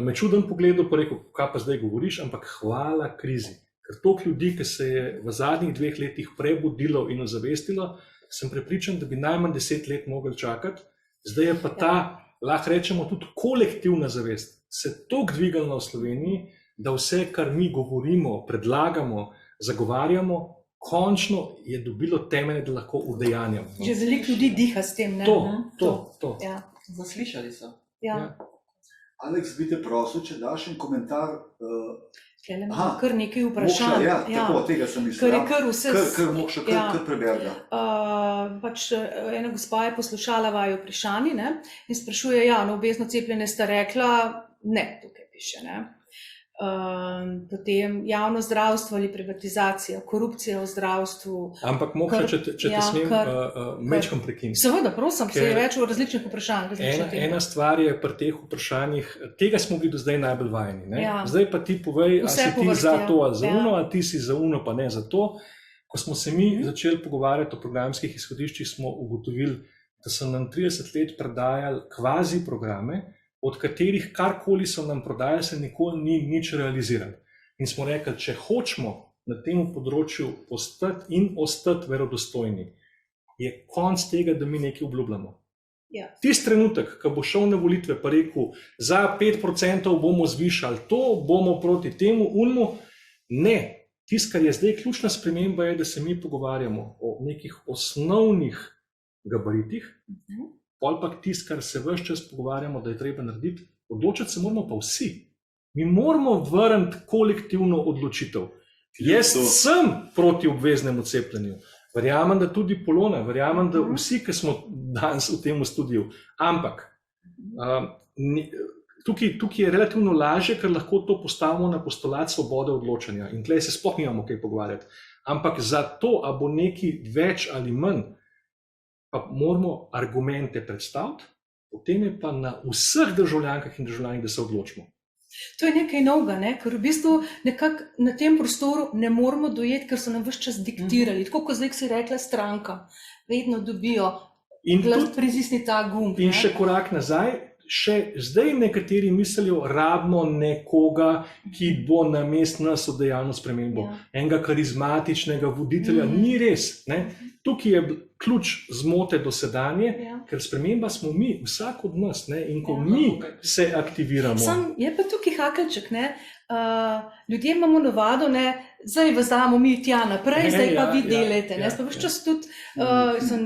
me čuden pogledal pa rekel, kaj pa zdaj govoriš, ampak hvala krizi. Ker toliko ljudi, ki se je v zadnjih 2 letih prebudilo in ozavestilo, sem prepričan, da bi najmanj 10 let mogli čakati. Zdaj je pa ta, lahko rečemo, tudi kolektivna zavest se toliko dvignila v Sloveniji, da vse, kar mi govorimo, predlagamo, zagovarjamo, končno je dobilo temelje, da lahko udejanjamo. Že veliko ljudi diha s tem, ne? To. Ja. Zaslišali so. Ja. Aleks, bi te prosil, če daš en komentar. Tlele imamo kar nekaj vprašanj. Tako, tega sem mislil. Kar je kar vse. Kar preberga. Pač ena gospa je poslušala vaju vprašanji, ne, in sprašuje, na obvezno cepljenje sta rekla, ne, tukaj piše, ne. Potem javno zdravstvo ali privatizacija, korupcija v zdravstvu. Ampak mogoče, če te smem mečkam prekiniti. Seveda, prosim, se je več v različnih vprašanj. Ena stvar je pri teh vprašanjih, tega smo bili do zdaj najbolj vajeni. Ne? Ja. Zdaj pa ti povej, ali si ti za to ali za uno, ali ti si za uno pa ne za to. Ko smo se mi začeli pogovarjati o programskih izhodiščih, smo ugotovili, da so nam 30 let predajali kvazi programe, od katerih karkoli so nam prodajali, se nikoli ni nič realizirali. In smo rekli, če hočemo na tem področju postati in ostati verodostojni, je konc tega, da mi nekaj obljubljamo. Ja. Tisti trenutek, ko bo šel na volitve pa rekel, za 5% bomo zvišali to, bomo proti temu, unmu, ne. Tisto, kar je zdaj ključna sprememba, je, da se mi pogovarjamo o nekih osnovnih gabaritih, pol pa tisto, kar se ves čas pogovarjamo, da je treba narediti, odločiti se moramo pa vsi. Mi moramo vrniti kolektivno odločitev. Jaz sem proti obveznemu cepljenju. Verjamem, da tudi Polona, verjamem, da vsi, ki smo danes v tem studiu. Ampak tukaj je relativno lažje, ker lahko to postavimo na postulat svobode odločanja. In tukaj se sploh nimamo kaj pogovarjati. Ampak za to, a bo nekaj več ali manj, pa moramo argumente predstaviti, potem je pa na vseh državljankah in državljanih, da se odločimo. To je nekaj novega, ne? Ker v bistvu nekako na tem prostoru ne moramo dojeti, ker so nam ves čas diktirali. Tako kot zdaj si rekla stranka, vedno dobijo prizisni ta gumb. In še korak nazaj, še zdaj nekateri mislijo, rabimo nekoga, ki bo namesto nas odejal spremembo. Enega karizmatičnega voditelja, ni res. Ne? Tukaj je ključ zmote dosedanje, ker sprememba smo mi, vsak od nas, ne? In ko mi se aktiviramo. Sam je pa tukaj hakelček, ne? Ljudje imamo navado, ne, zdaj vas damo mi tja naprej, zdaj pa vi delajte. Pa vse čas tudi, sem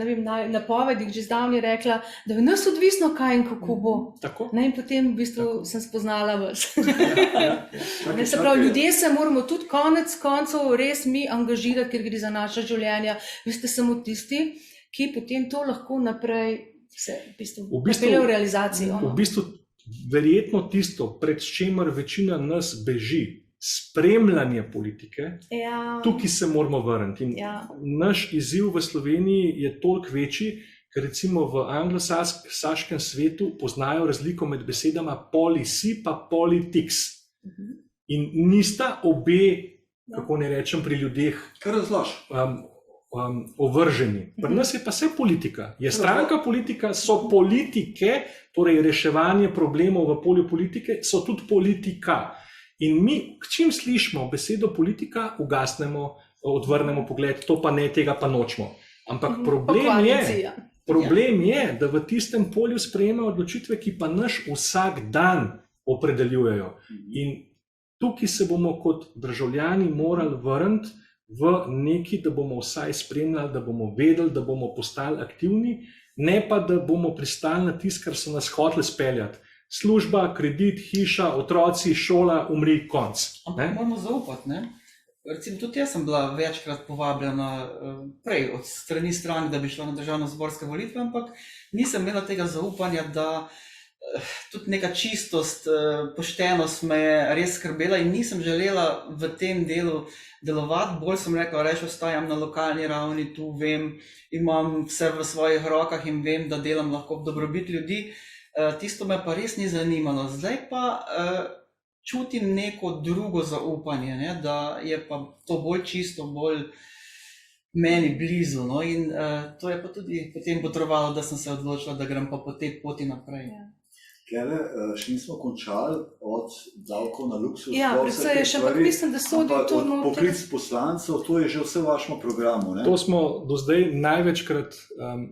na povedih že zdavnje rekla, da je nas odvisno, kaj in kako bo. In potem v bistvu sem spoznala vas. Se pravi, ljudje se moramo tudi konec koncev res mi angažirati, ker gre za naša življenja. Vi ste samo tisti, ki potem to lahko naprej se pripelje v realizacijo. V bistvu verjetno tisto, pred čemer večina nas beži, spremljanje politike, tukaj se moramo vrniti. Naš izziv v Sloveniji je toliko večji, ker recimo v anglosaškem svetu poznajo razliko med besedama policy pa politics. In nista obe, kako ne rečem, pri ljudeh ovrženi. Pri nas je pa vse politika. Je stranka politika, so politike, torej reševanje problemov v polju politike, so tudi politika. In mi, čim slišimo besedo politika, ugasnemo, odvrnemo pogled, to pa ne, tega pa nočemo. Ampak problem je, da v tistem polju sprejemajo odločitve, ki pa naš vsak dan opredeljujejo. In tukaj se bomo kot državljani morali vrniti v neki, da bomo vsaj spremljali, da bomo vedeli, da bomo postali aktivni, ne pa, da bomo pristali na tisto, kar so nas hoteli speljati. Služba, kredit, hiša, otroci, šola, umri, konc. Ampak moramo zaupati, ne? recimo tudi jaz sem bila večkrat povabljena prej od strani strank, da bi šla na državno-zborske volitve, ampak nisem imela tega zaupanja, da tudi neka čistost, poštenost me je res skrbela in nisem želela v tem delu delovati. Bolj sem rekla, reč ostajam na lokalni ravni, tu vem, imam vse v svojih rokah in vem, da delam lahko v dobrobit ljudi. Tisto me pa res ni zanimalo. Zdaj pa čutim neko drugo zaupanje, ne? Da je pa to bolj čisto, bolj meni blizu. No? In to je pa tudi potem potrebovalo, da sem se odločila, da grem pa po tej poti naprej. Ja. Klele, še nismo končali od davkov na luksuz. Ja, predvsej je še, ampak mislim, da sodi to noter. Poklic poslancev, to je že vse v vašem programu, ne? To smo do zdaj največkrat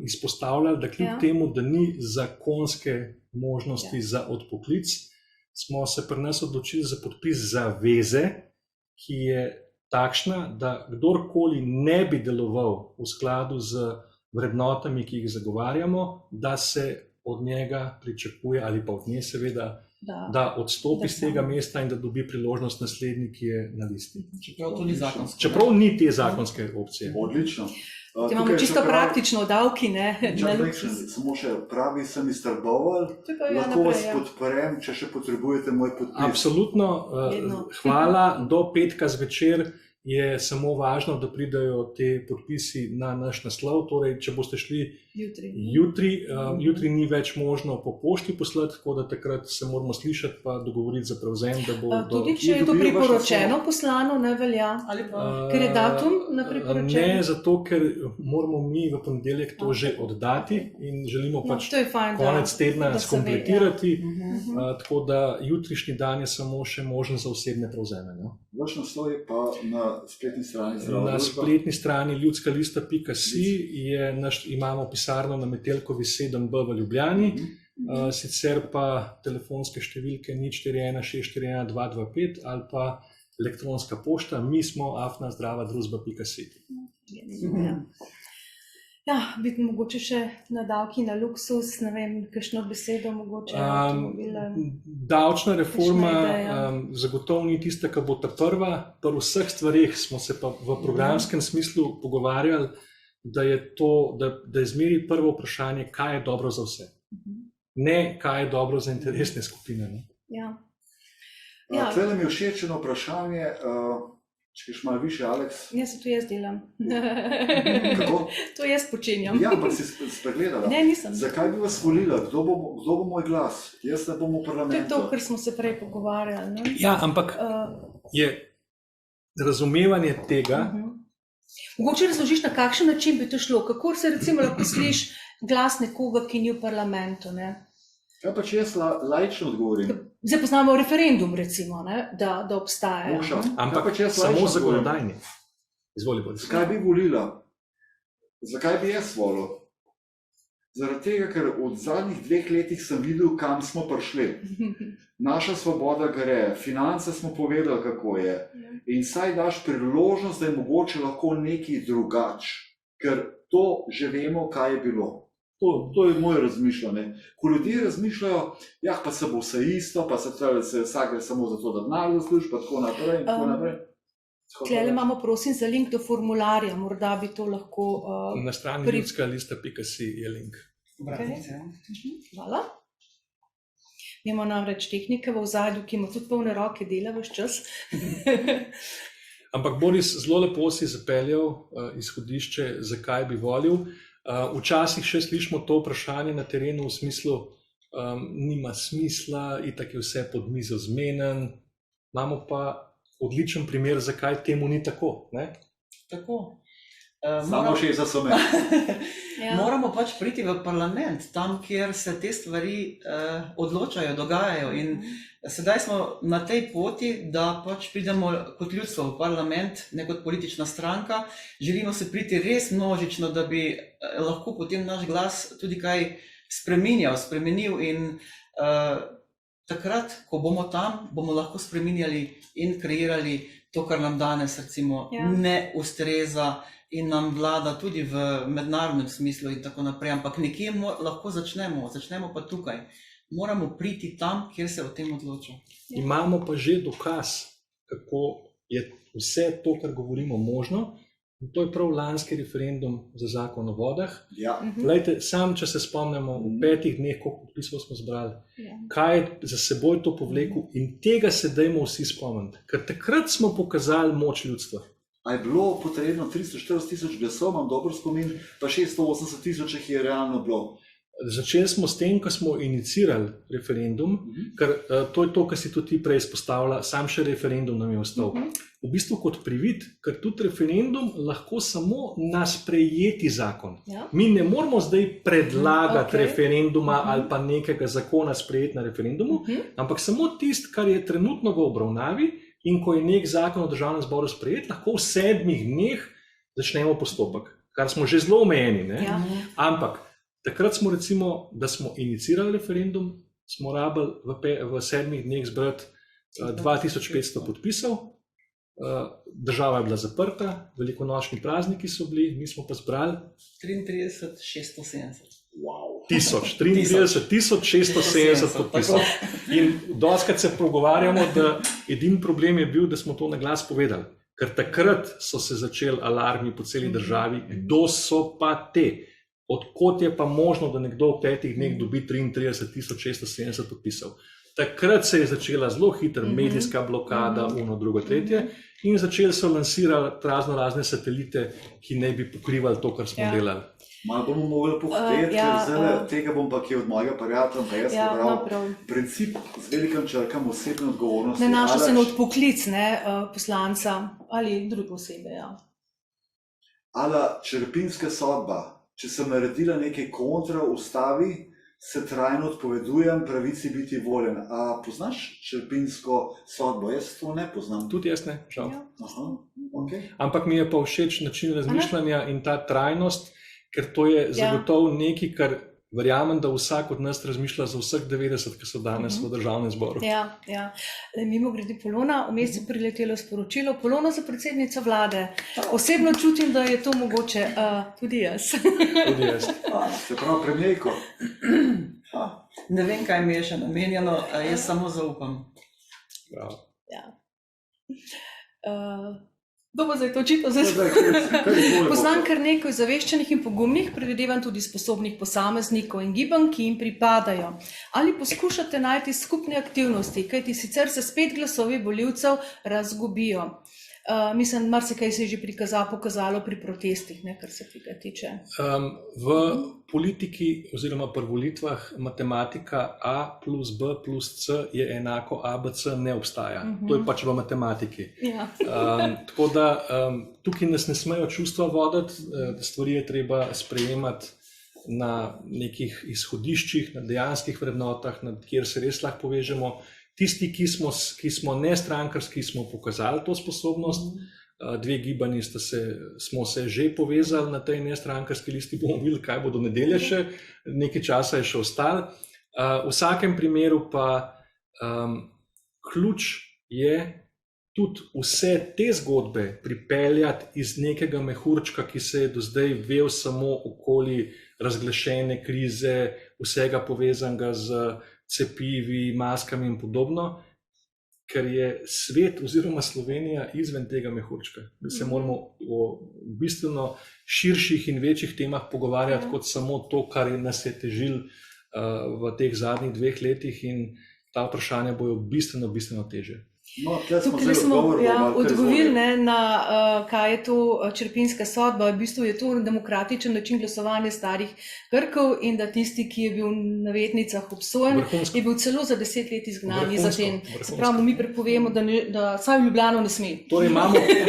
izpostavljali, da kljub temu, da ni zakonske možnosti za odpoklic, smo se pri nas odločili za podpis zaveze, ki je takšna, da kdorkoli ne bi deloval v skladu z vrednotami, ki jih zagovarjamo, da se od njega pričakuje, ali pa od nje seveda, da odstopi z tega mesta in da dobi priložnost naslednji, ki je na listi. Čeprav to ni zakonsko. Čeprav ni te zakonske opcije. Odlično. Imamo čisto praktično davki, ne? Samo še pravi sem iztrboval, lahko vas podprem, če še potrebujete moj podpis. Absolutno, hvala, do petka zvečer je samo važno, da pridajo te podpisi na naš naslov. Torej, če boste šli jutri ni več možno po pošti poslati, tako da takrat se moramo slišati pa dogovoriti za prevzem, da bo tudi če je to priporočeno poslano, ne velja? Ker je datum na priporočeno? Ne, zato ker moramo mi v ponedeljek to že oddati in želimo pač konec tedna skompletirati, tako da jutrišnji dan je samo še možen za osebne prevzeme. Vaš naslov je pa na spletni strani Zdrava družba? Na spletni strani ljudskalista.si imamo pisarno na Metelkovi 7B v Ljubljani, sicer pa telefonske številke 041 641 225 ali pa elektronska pošta, mi smo afna-zdrava-družba.si. Ja, biti mogoče še na davki na luksuz, ne vem, kakšno besedo mogoče. Davčna reforma zagotovo ni tista, ki bo ta prva. Pri vseh stvarih smo se pa v programskem smislu pogovarjali, da je zmeri prvo vprašanje, kaj je dobro za vse. Ne, kaj je dobro za interesne skupine. Ja. Tele mi je všeč eno vprašanje, če greš malo više, Aleks. Jaz se to jaz delam. Kako? To jaz počenjam. Ja, ampak si spregledala. Ne, nisem. Zakaj bi vas volila? Kdo bo moj glas? Jaz ne bom v parlamentu. To je to, kar smo se prej pogovarjali. Ne? Ja, ampak je razumevanje tega. Mogoče razložiš, na kakšen način bi to šlo? Kako se recimo lahko sliš glas nekoga, ki ni v parlamentu? Ne? Ja, pa če jaz laično odgovorim. Zdaj poznamo referendum, recimo, ne? Da obstaja. Ampak samo zakonodajni. Izvoli, Boris. Zakaj bi volila? Zakaj bi jaz volil? Zaradi tega, ker od zadnjih 2 letih sem videl, kam smo prišli. Naša svoboda gre, finance smo povedali, kako je. In saj daš priložnost, da je mogoče lahko nekaj drugač. Ker to že vemo, kaj je bilo. To je moje razmišljanje. Ko ljudje razmišljajo, ja, pa se bo vse isto, pa se vsak gre samo zato, da denar zasluži, pa tako naprej in tako naprej. Tlele imamo, prosim, za link do formularja, morda bi to lahko... Na strani ljudskalista.si je link. Hvala. Imamo namreč tehnike v ozadju, ki ima tudi polne roke, dela ves čas. Ampak Boris, zelo lepo si zapeljal izhodišče, zakaj bi volil. Včasih še slišimo to vprašanje na terenu v smislu, nima smisla, itak je vse pod mizo zmenen. Imamo pa odličen primer, zakaj temu ni tako. Ne? Tako. Samo še za some. Moramo pač priti v parlament, tam, kjer se te stvari odločajo, dogajajo. In sedaj smo na tej poti, da pač pridemo kot ljudstvo v parlament, ne kot politična stranka. Želimo se priti res množično, da bi lahko potem naš glas tudi kaj spremenil in takrat, ko bomo tam, bomo lahko spreminjali in kreirali to, kar nam danes recimo ne ustreza in nam vlada tudi v mednarodnem smislu in tako naprej, ampak nekje lahko začnemo pa tukaj. Moramo priti tam, kjer se o tem odloča. Imamo pa že dokaz, kako je vse to, kar govorimo, možno. In to je prav lanski referendum za zakon o vodah. Ja. Glejte, sam, če se spomnimo, v 5 dneh, koliko podpisov smo zbrali, kaj je za seboj to povlekel, in tega se dajmo vsi spomniti. Ker takrat smo pokazali moč ljudstva. A je bilo potrebno 340 tisoč glasov, imam dober spomin, pa 680 tisoč jih je realno bilo. Začeli smo s tem, ko smo inicirali referendum, ker to je to, kar si tudi ti prej izpostavila, sam še referendum nam je ostal. V bistvu kot privid, ker tudi referendum lahko samo na sprejeti zakon. Ja. Mi ne moramo zdaj predlagati referenduma ali pa nekega zakona sprejeti na referendumu, ampak samo tisto, kar je trenutno v obravnavi, in ko je nek zakon v državnem zboru sprejet, lahko v 7 dneh začnemo postopek, kar smo že zelo omejeni. Ja. Ampak takrat smo recimo, da smo inicirali referendum, smo rabili v 7 dneh zbrati 2500 podpisov, država je bila zaprta, velikonočni prazniki so bili, mi smo pa zbrali 33 670. Wow. 670 podpisov. In dostakrat se pogovarjamo, da edini problem je bil, da smo to na glas povedali. Ker takrat so se začeli alarmi po celi državi, kdo so pa te. Odkot je pa možno, da nekdo v 5 dneh dobi 33 670 podpisov. Takrat se je začela zelo hitra medijska blokada, uno, drugo, tretje, in začeli so lansirati razne satelite, ki naj bi pokrivali to, kar smo delali. Malo bomo mogli pohiteti, ker tega bom pa kje od mojega prijatelja, pa jaz pobral. Princip z velikim črkam osebne odgovornosti. Nanaša se na odpoklic poslanca ali druge osebe. Ja. Ala črepinska sodba. Če sem naredila nekaj kontra ustavi, se trajno odpovedujem pravici biti voljen. A poznaš črepinsko sodbo? Jaz to ne poznam. Tudi jaz ne, žal. Aha, okay. Ampak mi je pa všeč način razmišljanja in ta trajnost, ker to je zagotovo nekaj, kar verjamem, da vsak od nas razmišlja za vseh 90, ki so danes v državnem zboru. Ja. Mimogrede Polona, vmes je priletelo sporočilo. Polona za predsednico vlade. Osebno čutim, da je to mogoče tudi jaz. Tudi jaz. Se pravi, premijejko. Ne vem, kaj mi je še namenjeno, jaz samo zaupam. Bravo. Ja. Dobro, zdaj to očitno poznam kar nekaj zaveščenih in pogumnih, predvidevam tudi sposobnih posameznikov in gibanj, ki jim pripadajo. Ali poskušate najti skupne aktivnosti, kajti sicer se spet glasovi volivcev razgubijo? Mislim, marsikaj se je že pokazalo pri protestih, kar se tega tiče. V politiki oziroma pri volitvah matematika A plus B plus C je enako ABC ne obstaja. To je pač v matematiki. Ja. Tako da tukaj nas ne smejo čustva voditi, stvari je treba sprejemati na nekih izhodiščih, na dejanskih vrednotah, kjer se res lahko povežemo. Tisti, ki smo nestrankarski, smo pokazali to sposobnost. 2 gibanji smo se že povezali na tej nestrankarski listi, bomo videli, kaj bo do nedelje še, nekaj časa je še ostalo. V vsakem primeru pa ključ je tudi vse te zgodbe pripeljati iz nekega mehurčka, ki se je do zdaj vel samo okoli razglašene krize, vsega povezanega z cepivi, maskami in podobno, ker je svet oziroma Slovenija izven tega mehurčka. Da se moramo o bistveno širših in večjih temah pogovarjati kot samo to, kar nas je težil v teh zadnjih 2 letih, in ta vprašanja bojo bistveno teže. No, tukaj smo odgovorili na kaj je to črepinska sodba. V bistvu je to demokratičen način glasovanja starih Grkov in da tisti, ki je bil v navednicah obsojen, je bil celo za 10 let izgnan iz Aten. Se pravi, mi prepovemo, da saj v Ljubljano ne sme. Torej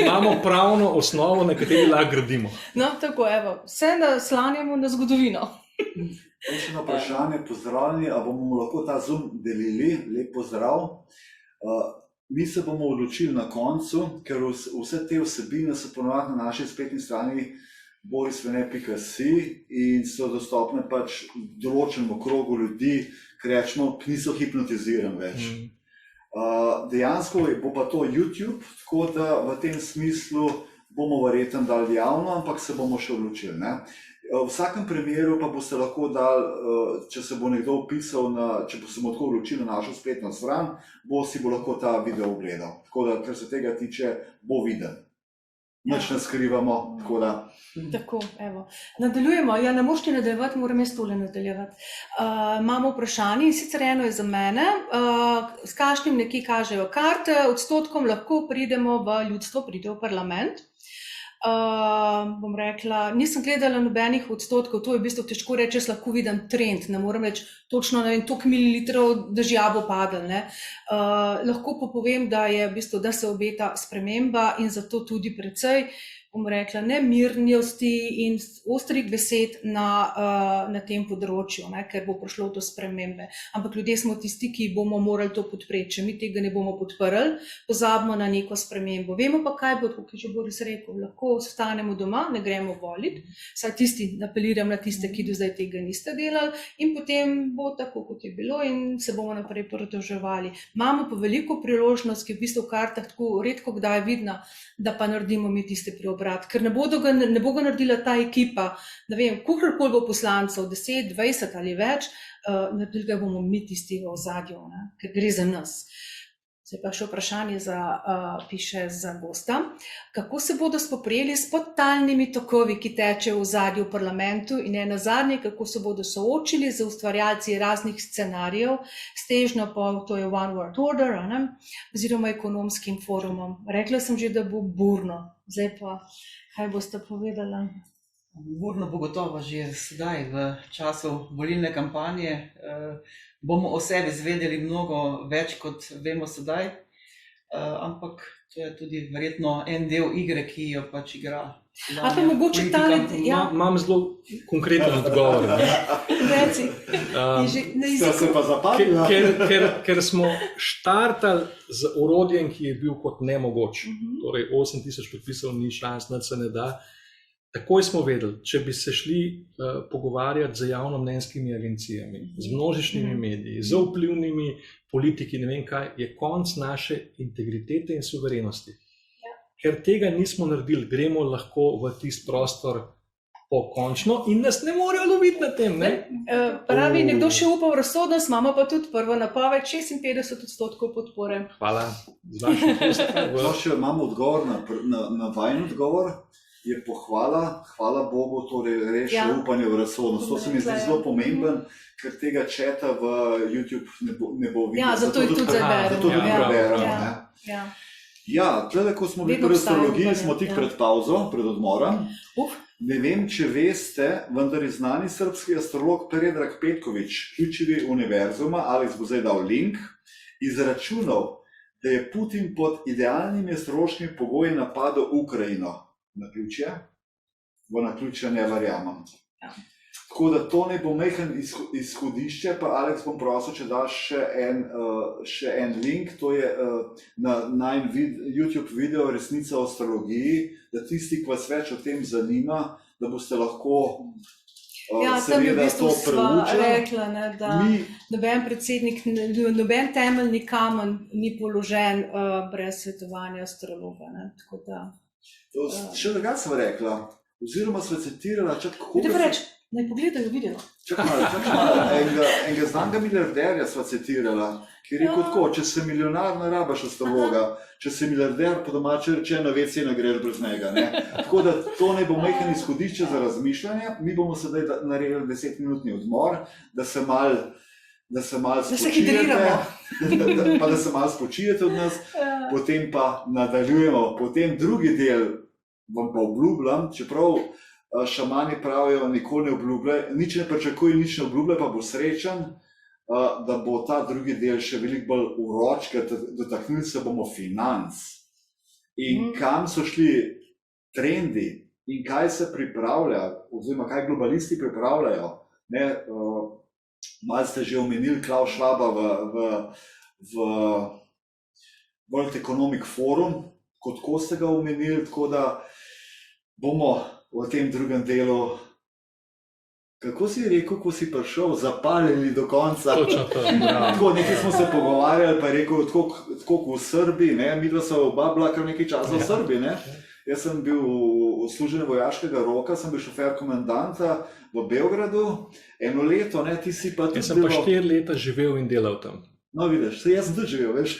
imamo pravno osnovo, na kateri lahko gradimo. No, tako, evo, vse naslanjamo na zgodovino. Še eno vprašanje, pozdravljeni, a bomo lahko ta Zoom delili? Lep pozdrav. Mi se bomo odločili na koncu, ker vse te vsebine so ponovadi na naši spletni strani borisvene.si in so dostopne pač določenemu krogu ljudi, ki rečemo, ki niso hipnotizirani več. Dejansko bo pa to YouTube, tako da v tem smislu bomo verjetno dali javno, ampak se bomo še odločili. V vsakem primeru pa boste lahko dali, če se bo nekdo upisal, če bo se mu tako odločil na našo spletno stran, si bo lahko ta video ogledal. Tako da, kar se tega tiče, bo viden. Nič ne skrivamo, tako da. Tako, evo. Nadaljujemo. Ja, ne moš ti nadaljevati, moram jaz tole nadaljevati. Imamo vprašanje, in sicer eno je za mene. S kakšnim nekje kažejo karte, odstotkom lahko pridemo v ljudstvo, pridejo v parlament. Bom rekla, nisem gledala nobenih odstotkov, to je v bistvu težko reči, jaz lahko vidim trend, ne morem reči točno, ne vem, toliko mililitrov dežja bo padel, ne. Lahko pa povem, da je v bistvu, da se obeta sprememba in zato tudi precej, bom rekla, nemirnosti in ostrih besed na tem področju, ne, ker bo prišlo do spremembe. Ampak ljudje smo tisti, ki bomo morali to podpreti, če mi tega ne bomo podprli, pozabimo na neko spremembo. Vemo pa, kaj bo, kot je že Boris rekel, lahko ostanemo doma, ne gremo voliti, saj tisti, apeliram na tiste, ki do zdaj tega niste delali, in potem bo tako, kot je bilo in se bomo naprej pridruževali. Imamo pa veliko priložnost, ki je v bistvu v kartah tako redko kdaj vidna, da pa naredimo mi tiste preobrat, ker ne bo ga naredila ta ekipa, ne vem, kolikor bo poslancev, 10, 20 ali več, naredili ga bomo mi tisti v ozadju, ne, ker gre za nas. Zdaj pa še vprašanje piše za gosta. Kako se bodo spoprijeli s podtalnimi tokovi, ki tečejo v ozadju v parlamentu, in nazadnje, kako se bodo soočili z ustvarjalci raznih scenarijev, s težnjo po, to je One World Order, ne, oziroma ekonomskim forumom. Rekla sem že, da bo burno. Zdaj pa, kaj boste povedala? Burno bo gotovo že sedaj, v času volilne kampanje. Bomo o sebi izvedeli mnogo več, kot vemo sedaj, ampak to je tudi verjetno en del igre, ki jo pač igra. A pa mogoče talent, ja. Imam zelo konkreten odgovor. Reci. Ste se pa zapadli? Ker smo štartali z orodjem, ki je bil kot nemogoč. Torej 8000 podpisov ni šans, nič se ne da. Takoj smo vedeli, če bi se šli pogovarjati z javnomnenjskimi agencijami, z množičnimi mediji, z vplivnimi politiki, ne vem kaj, je konc naše integritete in suverenosti. Ja. Ker tega nismo naredili, gremo lahko v tisti prostor pokončno in nas ne morejo loviti na tem. Ne? Pravi, nekdo še upa v razsodnost, imamo pa tudi prvo napoved, 56% podpore. Hvala. Še imamo odgovor na vajen odgovor. Je pohvala, hvala Bogu, torej reši upanje v razsodnost. To se mi zdi zelo pomemben, ker tega četa v YouTube ne bo videl. Ja, zato je tudi zaberem. Zato tudi preberem. Ja, tle, ko smo bili pri astrologiji, smo tik pred pauzo, pred odmorom. Ne vem, če veste, vendar je znani srbski astrolog Predrag Petković, ključevi univerzuma, Alex bo zdaj dal link, izračunal, da je Putin pod idealnimi astrološkimi pogoji napadel Ukrajino. Naključje? V naključje ne verjamem. Ja. Tako da to ne bo majhen izhodišče, pa Alex bom prosil, če daš še en link, to je na YouTube video Resnica o astrologiji, da tisti, ki vas več o tem zanima, da boste lahko seveda to preučili. Rekla, ne, da noben predsednik, noben temeljni kamen ni položen brez svetovanja astrologa. Ne, tako da... Še drugače sem rekla, oziroma sva citirala, naj pogledajo video. Enega znanega milijarderja sva citirala, ki je rekel tako, če si milijonar, ne rabaš astrologa, če si milijarder, po domače rečeno, WC ne greš brez njega. Ne? Tako da to ne bo majhen izhodišče za razmišljanje, mi bomo sedaj naredili 10-minutni odmor, da se malo spočijete, pa da se malo spočijete od nas, potem pa nadaljujemo. Potem drugi del vam pa obljubljam, čeprav šamani pravijo, nikoli ne obljubljaj, nič ne pričakuje, nič ne obljubljaj, pa bo srečen, da bo ta drugi del še veliko bolj uroč, ker dotaknili se bomo financ. In kam so šli trendi in kaj se pripravlja, oziroma kaj globalisti pripravljajo. Malo ste že omenili Klaus Schwaba v World Economic Forum, kot ko ste ga omenili, tako da bomo v tem drugem delu, kako si rekel, ko si prišel, zapalili do konca. Tako, nekaj smo se pogovarjali, pa je rekel, tako v Srbiji, midva sva oba bila kar nekaj časa v Srbiji, ne? Jaz sem bil uslužbenec vojaškega roka, sem bil šofer komandanta v Beogradu, 1 leto, ne, ti si pa tudi. Jaz sem pa 4 leta živel in delal tam. No, vidiš, jaz sem tudi živel, veš.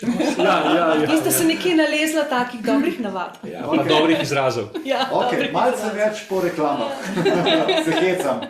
Vi ste se nekje nalezla takih dobrih navad. Ja, pa dobrih izrazov. Ja, Ok, malce več po reklamah. Se hecam.